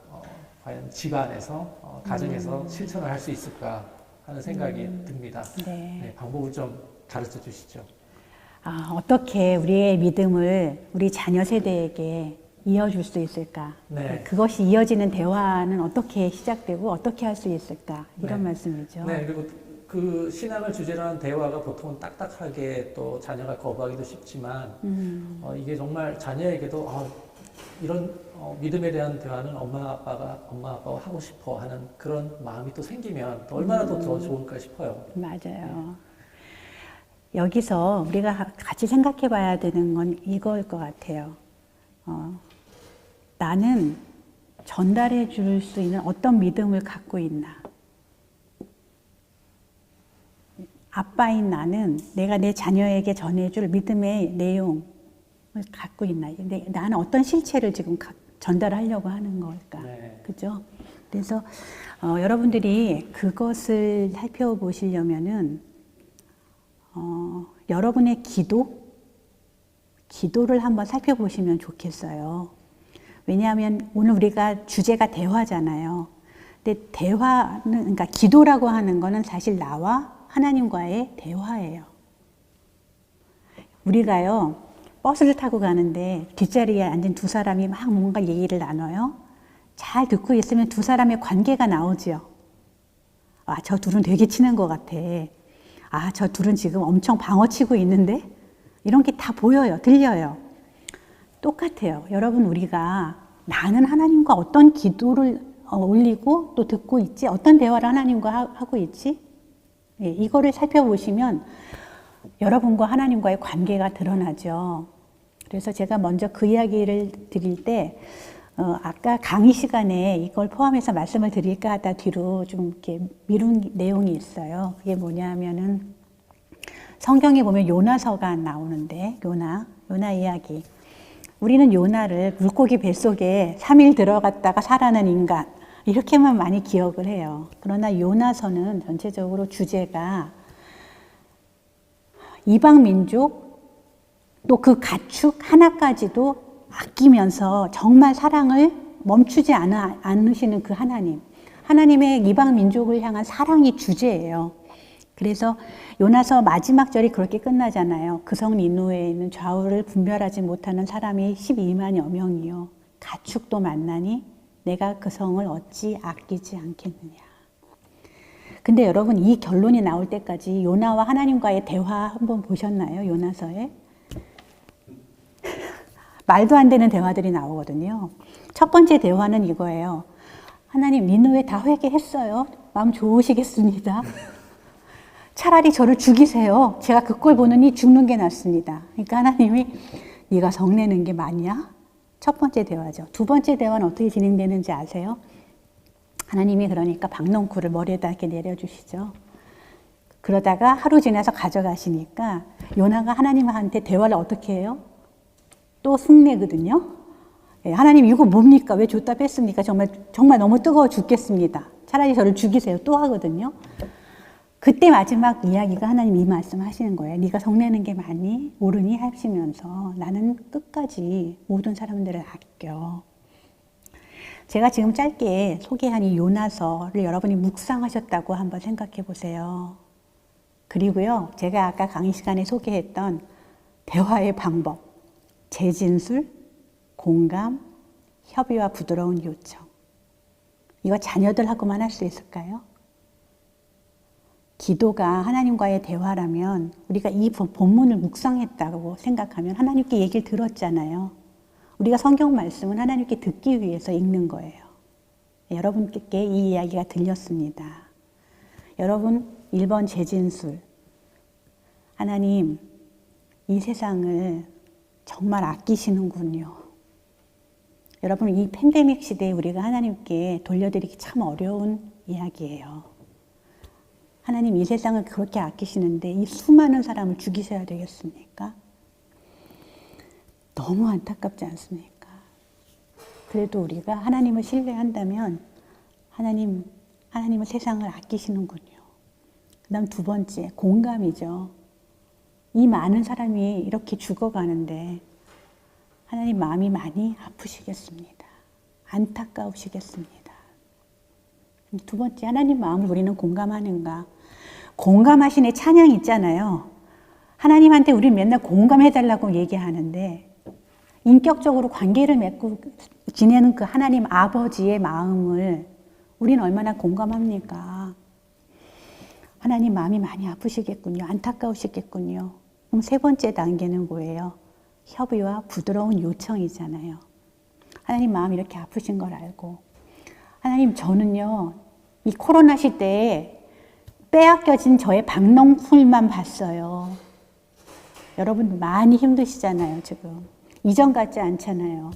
과연 집안에서 가정에서 실천을 할 수 있을까 하는 생각이 듭니다. 네, 방법을 좀 가르쳐 주시죠. 어떻게 우리의 믿음을 우리 자녀 세대에게 이어줄 수 있을까? 네. 그것이 이어지는 대화는 어떻게 시작되고 어떻게 할 수 있을까? 이런 말씀이죠. 네, 그리고 그 신앙을 주제로 한 대화가 보통은 딱딱하게 또 자녀가 거부하기도 쉽지만 이게 정말 자녀에게도 이런 믿음에 대한 대화는 엄마 아빠와 하고 싶어 하는 그런 마음이 또 생기면 또 얼마나 더 좋을까 싶어요. 맞아요. 여기서 우리가 같이 생각해 봐야 되는 건 이거일 것 같아요. 나는 전달해 줄 수 있는 어떤 믿음을 갖고 있나? 아빠인 나는 내가 내 자녀에게 전해줄 믿음의 내용을 갖고 있나? 근데 나는 어떤 실체를 지금 전달하려고 하는 걸까? 네. 그죠? 그래서 여러분들이 그것을 살펴보시려면은 여러분의 기도를 한번 살펴보시면 좋겠어요. 왜냐하면 오늘 우리가 주제가 대화잖아요. 근데 대화는, 그러니까 기도라고 하는 거는 사실 나와 하나님과의 대화예요. 우리가요, 버스를 타고 가는데 뒷자리에 앉은 두 사람이 막 뭔가 얘기를 나눠요. 잘 듣고 있으면 두 사람의 관계가 나오죠. 아, 저 둘은 되게 친한 것 같아. 아, 저 둘은 지금 엄청 방어치고 있는데? 이런 게 다 보여요. 들려요. 똑같아요. 여러분, 우리가 나는 하나님과 어떤 기도를 올리고 또 듣고 있지? 어떤 대화를 하나님과 하고 있지? 예, 이거를 살펴보시면 여러분과 하나님과의 관계가 드러나죠. 그래서 제가 먼저 그 이야기를 드릴 때 아까 강의 시간에 이걸 포함해서 말씀을 드릴까 하다 뒤로 좀 이렇게 미룬 내용이 있어요. 그게 뭐냐 하면은 성경에 보면 요나서가 나오는데 요나 이야기. 우리는 요나를 물고기 뱃속에 3일 들어갔다가 살아난 인간 이렇게만 많이 기억을 해요. 그러나 요나서는 전체적으로 주제가 이방 민족 또 그 가축 하나까지도 아끼면서 정말 사랑을 멈추지 않으시는 그 하나님의 이방 민족을 향한 사랑이 주제예요. 그래서 요나서 마지막 절이 그렇게 끝나잖아요. 그 성 니느웨에 있는 좌우를 분별하지 못하는 사람이 12만여 명이요. 가축도 만나니 내가 그 성을 어찌 아끼지 않겠느냐. 근데 여러분, 이 결론이 나올 때까지 요나와 하나님과의 대화 한번 보셨나요? 요나서에? 말도 안 되는 대화들이 나오거든요. 첫 번째 대화는 이거예요. 하나님, 니느웨 다 회개했어요. 마음 좋으시겠습니다. 차라리 저를 죽이세요. 제가 그 꼴 보느니 죽는 게 낫습니다. 그러니까 하나님이 네가 성내는 게 맞냐? 첫 번째 대화죠. 두 번째 대화는 어떻게 진행되는지 아세요? 하나님이 그러니까 박넝쿨을 머리에다 이렇게 내려주시죠. 그러다가 하루 지나서 가져가시니까 요나가 하나님한테 대화를 어떻게 해요? 또 흉내거든요. 예, 하나님 이거 뭡니까? 왜 줬다 뺐습니까? 정말 너무 뜨거워 죽겠습니다. 차라리 저를 죽이세요. 또 하거든요. 그때 마지막 이야기가 하나님 이 말씀 하시는 거예요. 네가 성내는 게 맞니? 옳으니? 하시면서 나는 끝까지 모든 사람들을 아껴. 제가 지금 짧게 소개한 이 요나서를 여러분이 묵상하셨다고 한번 생각해 보세요. 그리고요, 제가 아까 강의 시간에 소개했던 대화의 방법, 재진술, 공감, 협의와 부드러운 요청. 이거 자녀들하고만 할 수 있을까요? 기도가 하나님과의 대화라면 우리가 이 본문을 묵상했다고 생각하면 하나님께 얘기를 들었잖아요. 우리가 성경 말씀은 하나님께 듣기 위해서 읽는 거예요. 여러분께 이 이야기가 들렸습니다. 여러분, 1번 재진술. 하나님, 이 세상을 정말 아끼시는군요. 여러분, 이 팬데믹 시대에 우리가 하나님께 돌려드리기 참 어려운 이야기예요. 하나님, 이 세상을 그렇게 아끼시는데 이 수많은 사람을 죽이셔야 되겠습니까? 너무 안타깝지 않습니까? 그래도 우리가 하나님을 신뢰한다면 하나님은 세상을 아끼시는군요. 그 다음 두 번째, 공감이죠. 이 많은 사람이 이렇게 죽어가는데 하나님 마음이 많이 아프시겠습니다. 안타까우시겠습니다. 두 번째, 하나님 마음을 우리는 공감하는가? 공감하시네 찬양 있잖아요. 하나님한테 우리는 맨날 공감해달라고 얘기하는데 인격적으로 관계를 맺고 지내는 그 하나님 아버지의 마음을 우리는 얼마나 공감합니까? 하나님 마음이 많이 아프시겠군요. 안타까우시겠군요. 그럼 세 번째 단계는 뭐예요? 협의와 부드러운 요청이잖아요. 하나님 마음이 이렇게 아프신 걸 알고 하나님, 저는요 이 코로나 시대에 빼앗겨진 저의 박넝쿨만 봤어요. 여러분 많이 힘드시잖아요. 지금 이전 같지 않잖아요.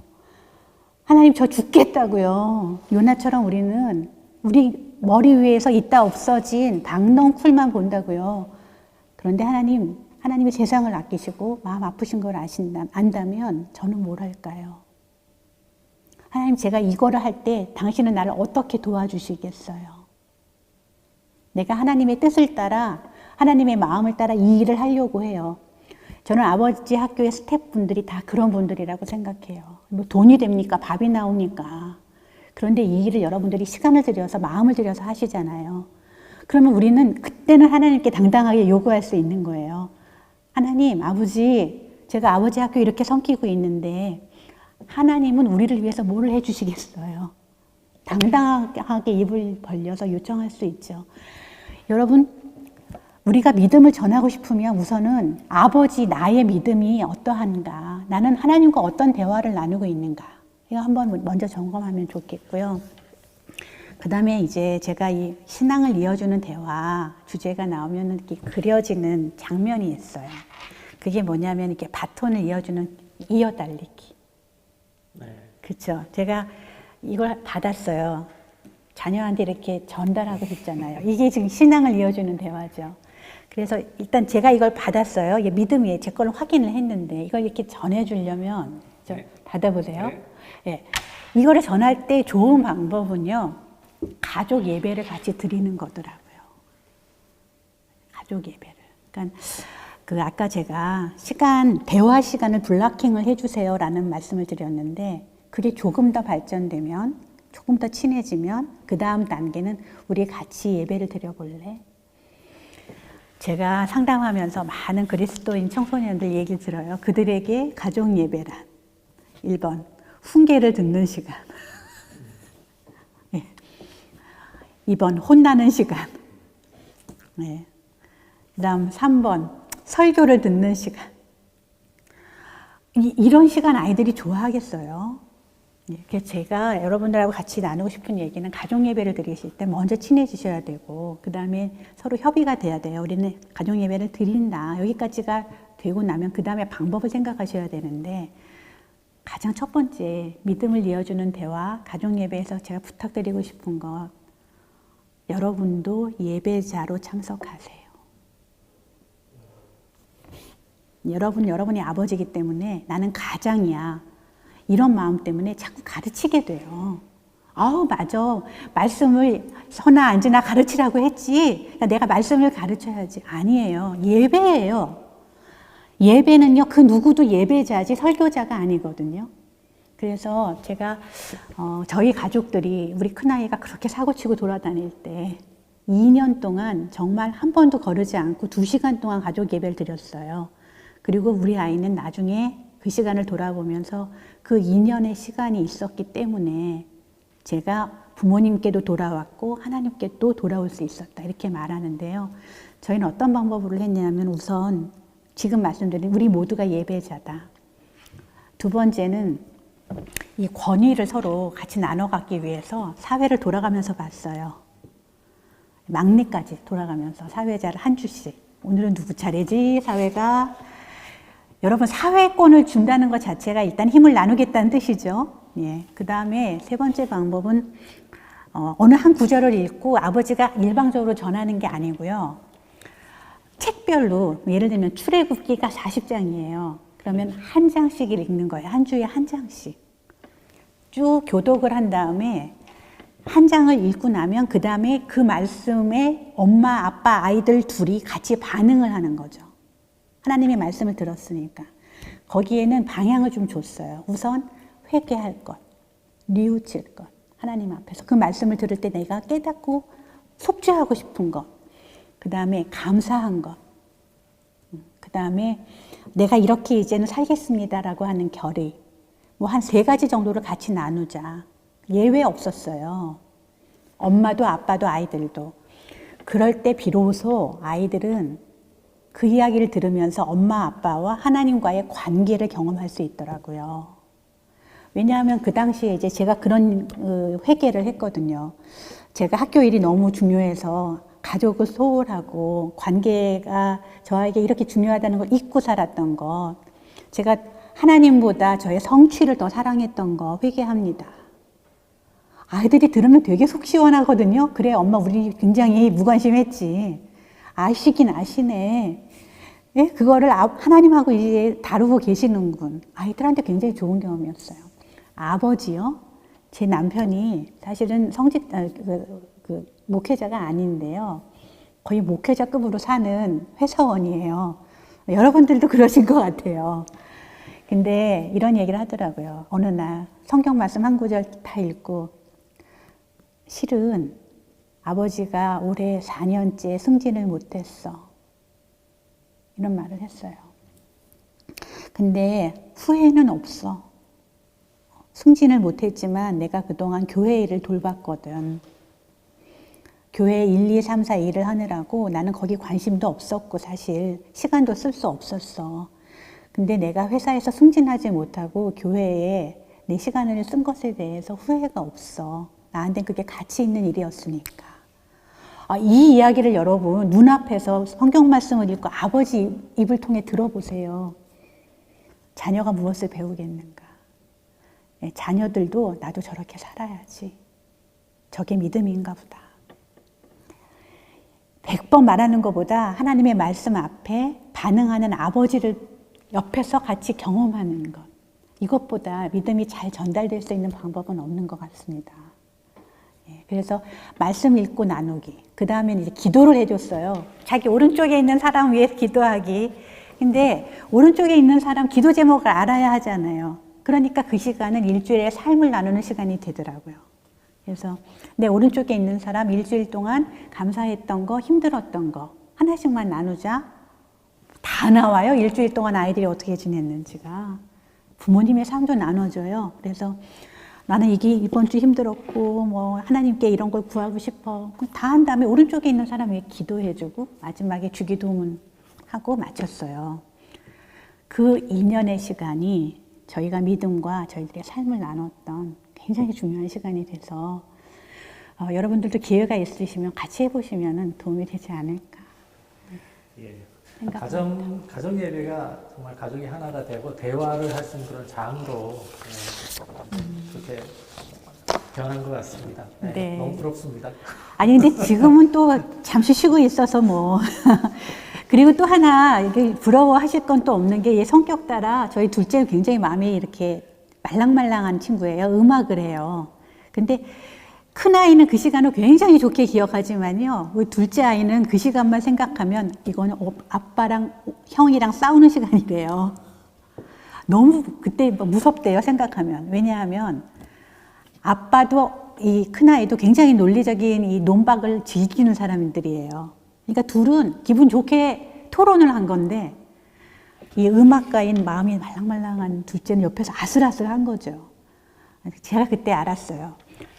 하나님, 저 죽겠다고요. 요나처럼 우리는 우리 머리 위에서 있다 없어진 박넝쿨만 본다고요. 그런데 하나님이 세상을 아끼시고 마음 아프신 걸 안다면 저는 뭘 할까요? 하나님, 제가 이거를 할 때 당신은 나를 어떻게 도와주시겠어요? 내가 하나님의 뜻을 따라, 하나님의 마음을 따라 이 일을 하려고 해요. 저는 아버지 학교의 스태프분들이 다 그런 분들이라고 생각해요. 뭐 돈이 됩니까? 밥이 나오니까. 그런데 이 일을 여러분들이 시간을 들여서, 마음을 들여서 하시잖아요. 그러면 우리는 그때는 하나님께 당당하게 요구할 수 있는 거예요. 하나님, 아버지, 제가 아버지 학교 이렇게 섬기고 있는데 하나님은 우리를 위해서 뭘 해주시겠어요? 당당하게 입을 벌려서 요청할 수 있죠. 여러분, 우리가 믿음을 전하고 싶으면 우선은 아버지, 나의 믿음이 어떠한가? 나는 하나님과 어떤 대화를 나누고 있는가? 이거 한번 먼저 점검하면 좋겠고요. 그 다음에 이제 제가 이 신앙을 이어주는 대화 주제가 나오면 이렇게 그려지는 장면이 있어요. 그게 뭐냐면 이렇게 바톤을 이어달리기. 네. 그렇죠. 제가 이걸 받았어요. 자녀한테 이렇게 전달하고 싶잖아요. 이게 지금 신앙을 이어주는 대화죠. 그래서 일단 제가 이걸 받았어요. 이게 믿음이에요. 제 걸 확인을 했는데 이걸 이렇게 전해주려면 좀 네. 받아보세요. 네. 예. 이거를 전할 때 좋은 방법은요. 가족 예배를 같이 드리는 거더라고요. 가족 예배를. 그러니까 아까 제가 대화 시간을 블락킹을 해주세요라는 말씀을 드렸는데 그게 조금 더 발전되면, 조금 더 친해지면 그 다음 단계는 우리 같이 예배를 드려볼래? 제가 상담하면서 많은 그리스도인 청소년들 얘기를 들어요. 그들에게 가족 예배란 1번 훈계를 듣는 시간, 2번 혼나는 시간, 그다음 3번 설교를 듣는 시간. 이런 시간 아이들이 좋아하겠어요. 그래서 제가 여러분들하고 같이 나누고 싶은 얘기는 가족 예배를 드리실 때 먼저 친해지셔야 되고 그 다음에 서로 협의가 돼야 돼요. 우리는 가족 예배를 드린다. 여기까지가 되고 나면 그 다음에 방법을 생각하셔야 되는데 가장 첫 번째 믿음을 이어주는 대화, 가족 예배에서 제가 부탁드리고 싶은 것, 여러분도 예배자로 참석하세요. 여러분이 아버지이기 때문에 나는 가장이야. 이런 마음 때문에 자꾸 가르치게 돼요. 아우, 맞아. 말씀을 서나 앉으나 가르치라고 했지. 그러니까 내가 말씀을 가르쳐야지. 아니에요. 예배예요. 예배는요, 그 누구도 예배자지 설교자가 아니거든요. 그래서 제가 저희 가족들이, 우리 큰아이가 그렇게 사고치고 돌아다닐 때 2년 동안 정말 한 번도 거르지 않고 2시간 동안 가족 예배를 드렸어요. 그리고 우리 아이는 나중에 그 시간을 돌아보면서 그 2년의 시간이 있었기 때문에 제가 부모님께도 돌아왔고 하나님께도 돌아올 수 있었다, 이렇게 말하는데요. 저희는 어떤 방법으로 했냐면 우선 지금 말씀드린 우리 모두가 예배자다. 두 번째는 이 권위를 서로 같이 나눠 갖기 위해서 사회를 돌아가면서 봤어요. 막내까지 돌아가면서 사회자를 한 주씩. 오늘은 누구 차례지? 사회가. 여러분, 사회권을 준다는 것 자체가 일단 힘을 나누겠다는 뜻이죠. 예. 그 다음에 세 번째 방법은 어느 한 구절을 읽고 아버지가 일방적으로 전하는 게 아니고요. 책별로, 예를 들면 출애굽기가 40장이에요. 그러면 한 장씩 읽는 거예요. 한 주에 한 장씩. 쭉 교독을 한 다음에 한 장을 읽고 나면 그 다음에 그 말씀에 엄마, 아빠, 아이들 둘이 같이 반응을 하는 거죠. 하나님의 말씀을 들었으니까. 거기에는 방향을 좀 줬어요. 우선 회개할 것, 뉘우칠 것. 하나님 앞에서 그 말씀을 들을 때 내가 깨닫고 속죄하고 싶은 것. 그 다음에 감사한 것. 그 다음에 내가 이렇게 이제는 살겠습니다라고 하는 결의. 뭐 한 3가지 정도를 같이 나누자. 예외 없었어요. 엄마도 아빠도 아이들도. 그럴 때 비로소 아이들은 그 이야기를 들으면서 엄마 아빠와 하나님과의 관계를 경험할 수 있더라고요. 왜냐하면 그 당시에 이제 제가 그런 회개를 했거든요. 제가 학교 일이 너무 중요해서 가족을 소홀하고 관계가 저에게 이렇게 중요하다는 걸 잊고 살았던 것, 제가 하나님보다 저의 성취를 더 사랑했던 거 회개합니다. 아이들이 들으면 되게 속 시원하거든요. 그래, 엄마 우리 굉장히 무관심했지. 아시긴 아시네. 예? 그거를 하나님하고 이제 다루고 계시는군. 아이들한테 굉장히 좋은 경험이었어요. 아버지요? 제 남편이 사실은 목회자가 아닌데요. 거의 목회자급으로 사는 회사원이에요. 여러분들도 그러신 것 같아요. 근데 이런 얘기를 하더라고요. 어느 날 성경 말씀 한 구절 다 읽고 실은 아버지가 올해 4년째 승진을 못했어. 이런 말을 했어요. 근데 후회는 없어. 승진을 못했지만 내가 그동안 교회 일을 돌봤거든. 교회 1, 2, 3, 4 일을 하느라고 나는 거기 관심도 없었고 사실 시간도 쓸 수 없었어. 근데 내가 회사에서 승진하지 못하고 교회에 내 시간을 쓴 것에 대해서 후회가 없어. 나한테는 그게 가치 있는 일이었으니까. 이 이야기를 여러분 눈앞에서 성경 말씀을 읽고 아버지 입을 통해 들어보세요. 자녀가 무엇을 배우겠는가. 자녀들도 나도 저렇게 살아야지. 저게 믿음인가 보다. 100번 말하는 것보다 하나님의 말씀 앞에 반응하는 아버지를 옆에서 같이 경험하는 것. 이것보다 믿음이 잘 전달될 수 있는 방법은 없는 것 같습니다. 그래서 말씀 읽고 나누기. 그 다음에는 이제 기도를 해줬어요. 자기 오른쪽에 있는 사람 위해서 기도하기. 근데 오른쪽에 있는 사람 기도 제목을 알아야 하잖아요. 그러니까 그 시간은 일주일에 삶을 나누는 시간이 되더라고요. 그래서 내 오른쪽에 있는 사람 일주일 동안 감사했던 거, 힘들었던 거 하나씩만 나누자. 다 나와요. 일주일 동안 아이들이 어떻게 지냈는지가. 부모님의 삶도 나눠줘요. 그래서 나는 이번 주 힘들었고 뭐 하나님께 이런 걸 구하고 싶어. 다 한 다음에 오른쪽에 있는 사람 위해 기도해주고 마지막에 주기도문 하고 마쳤어요. 그 2년의 시간이 저희가 믿음과 저희들의 삶을 나눴던 굉장히 중요한 시간이 돼서 여러분들도 기회가 있으시면 같이 해보시면 도움이 되지 않을까. 예. 생각합니다. 가정 예배가 정말 가족이 하나가 되고 대화를 할 수 있는 그런 장으로 그렇게 변한 것 같습니다. 네, 네. 너무 부럽습니다. 아니 근데 지금은 또 잠시 쉬고 있어서 뭐 그리고 또 하나 이게 부러워하실 건 또 없는 게 얘 성격 따라 저희 둘째는 굉장히 마음이 이렇게 말랑말랑한 친구예요. 음악을 해요. 근데 큰 아이는 그 시간을 굉장히 좋게 기억하지만요. 우리 둘째 아이는 그 시간만 생각하면 이거는 아빠랑 형이랑 싸우는 시간이래요. 너무 그때 무섭대요. 생각하면. 왜냐하면 아빠도 이 큰아이도 굉장히 논리적인 이 논박을 즐기는 사람들이에요. 그러니까 둘은 기분 좋게 토론을 한 건데 이 음악가인 마음이 말랑말랑한 둘째는 옆에서 아슬아슬한 거죠. 제가 그때 알았어요.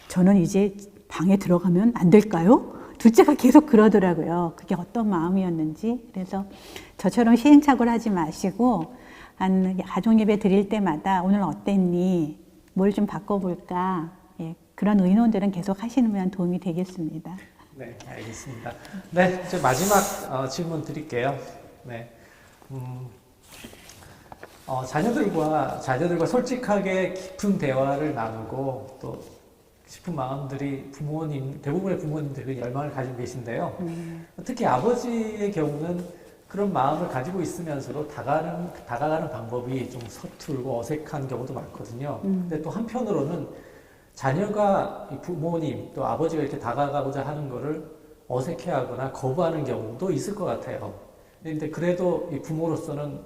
저는 이제 방에 들어가면 안 될까요? 둘째가 계속 그러더라고요. 그게 어떤 마음이었는지. 그래서 저처럼 시행착오를 하지 마시고 한 가족예배 드릴 때마다 오늘 어땠니? 뭘 좀 바꿔볼까? 예, 그런 의논들은 계속 하시면 도움이 되겠습니다. 네, 알겠습니다. 네, 이제 마지막 질문 드릴게요. 네, 자녀들과 솔직하게 깊은 대화를 나누고 또 싶은 마음들이 대부분의 부모님들이 열망을 가지고 계신데요. 특히 아버지의 경우는 그런 마음을 가지고 있으면서도 다가가는 방법이 좀 서툴고 어색한 경우도 많거든요. 근데 또 한편으로는 자녀가 부모님 또 아버지가 이렇게 다가가고자 하는 거를 어색해하거나 거부하는 경우도 있을 것 같아요. 근데 그래도 이 부모로서는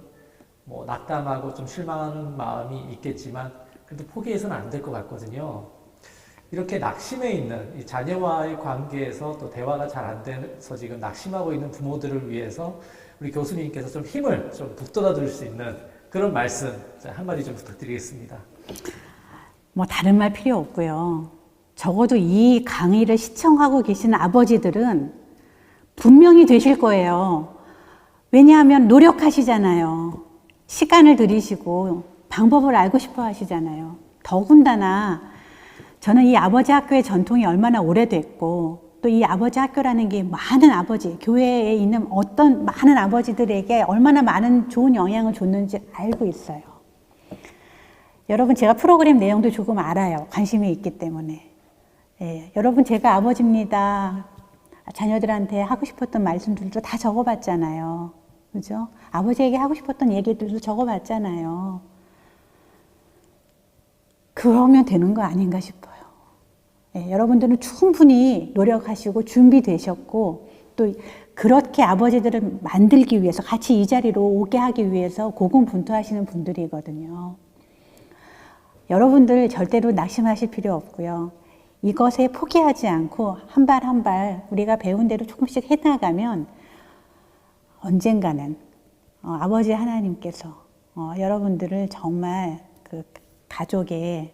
뭐 낙담하고 좀 실망하는 마음이 있겠지만 그래도 포기해서는 안 될 것 같거든요. 이렇게 낙심해 있는 이 자녀와의 관계에서 또 대화가 잘 안 돼서 지금 낙심하고 있는 부모들을 위해서 우리 교수님께서 좀 힘을 좀 북돋아 줄 수 있는 그런 말씀 한마디 좀 부탁드리겠습니다. 뭐 다른 말 필요 없고요. 적어도 이 강의를 시청하고 계신 아버지들은 분명히 되실 거예요. 왜냐하면 노력하시잖아요. 시간을 들이시고 방법을 알고 싶어 하시잖아요. 더군다나 저는 이 아버지 학교의 전통이 얼마나 오래됐고 또 이 아버지 학교라는 게 많은 아버지, 교회에 있는 어떤 많은 아버지들에게 얼마나 많은 좋은 영향을 줬는지 알고 있어요. 여러분 제가 프로그램 내용도 조금 알아요. 관심이 있기 때문에. 예, 여러분 제가 아버지입니다. 자녀들한테 하고 싶었던 말씀들도 다 적어봤잖아요. 그죠? 아버지에게 하고 싶었던 얘기들도 적어봤잖아요. 그러면 되는 거 아닌가 싶어요. 예, 여러분들은 충분히 노력하시고 준비되셨고 또 그렇게 아버지들을 만들기 위해서 같이 이 자리로 오게 하기 위해서 고군분투하시는 분들이거든요. 여러분들 절대로 낙심하실 필요 없고요. 이것에 포기하지 않고 한 발 한 발 우리가 배운 대로 조금씩 해나가면 언젠가는 아버지 하나님께서 여러분들을 정말 그 가족의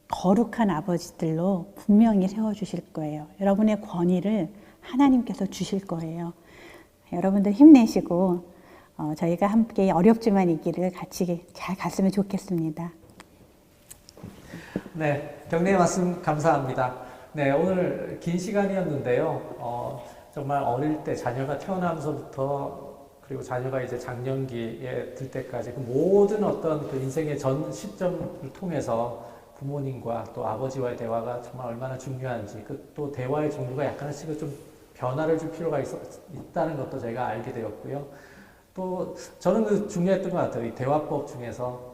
거룩한 아버지들로 분명히 세워주실 거예요. 여러분의 권위를 하나님께서 주실 거예요. 여러분들 힘내시고 저희가 함께 어렵지만 이 길을 같이 잘 갔으면 좋겠습니다. 네, 격려의 말씀 감사합니다. 네, 오늘 긴 시간이었는데요. 정말 어릴 때 자녀가 태어나면서부터 그리고 자녀가 이제 장년기에 들 때까지 그 모든 어떤 그 인생의 전 시점을 통해서 부모님과 또 아버지와의 대화가 정말 얼마나 중요한지 그 또 대화의 종류가 약간씩 좀 변화를 줄 필요가 있다는 것도 제가 알게 되었고요. 또 저는 그 중요했던 것 같아요. 이 대화법 중에서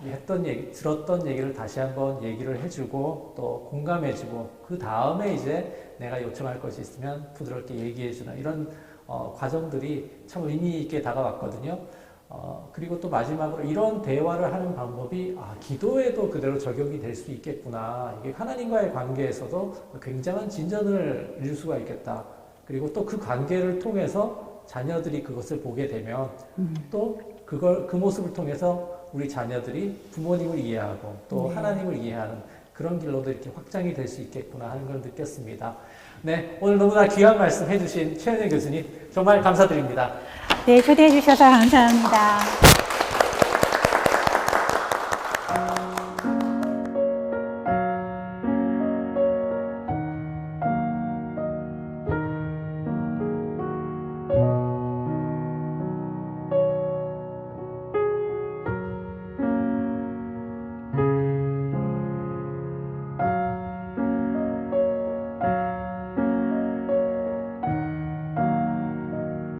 했던 얘기, 들었던 얘기를 다시 한번 얘기를 해주고 또 공감해주고 그 다음에 이제 내가 요청할 것이 있으면 부드럽게 얘기해주는 이런 과정들이 참 의미 있게 다가왔거든요. 그리고 또 마지막으로 이런 대화를 하는 방법이 기도에도 그대로 적용이 될 수 있겠구나. 이게 하나님과의 관계에서도 굉장한 진전을 이룰 수가 있겠다. 그리고 또 그 관계를 통해서 자녀들이 그것을 보게 되면 또 그 모습을 통해서 우리 자녀들이 부모님을 이해하고 또 하나님을 이해하는 그런 길로도 이렇게 확장이 될 수 있겠구나 하는 걸 느꼈습니다. 네, 오늘 너무나 귀한 말씀 해주신 최은혜 교수님 정말 감사드립니다. 네, 초대해 주셔서 감사합니다.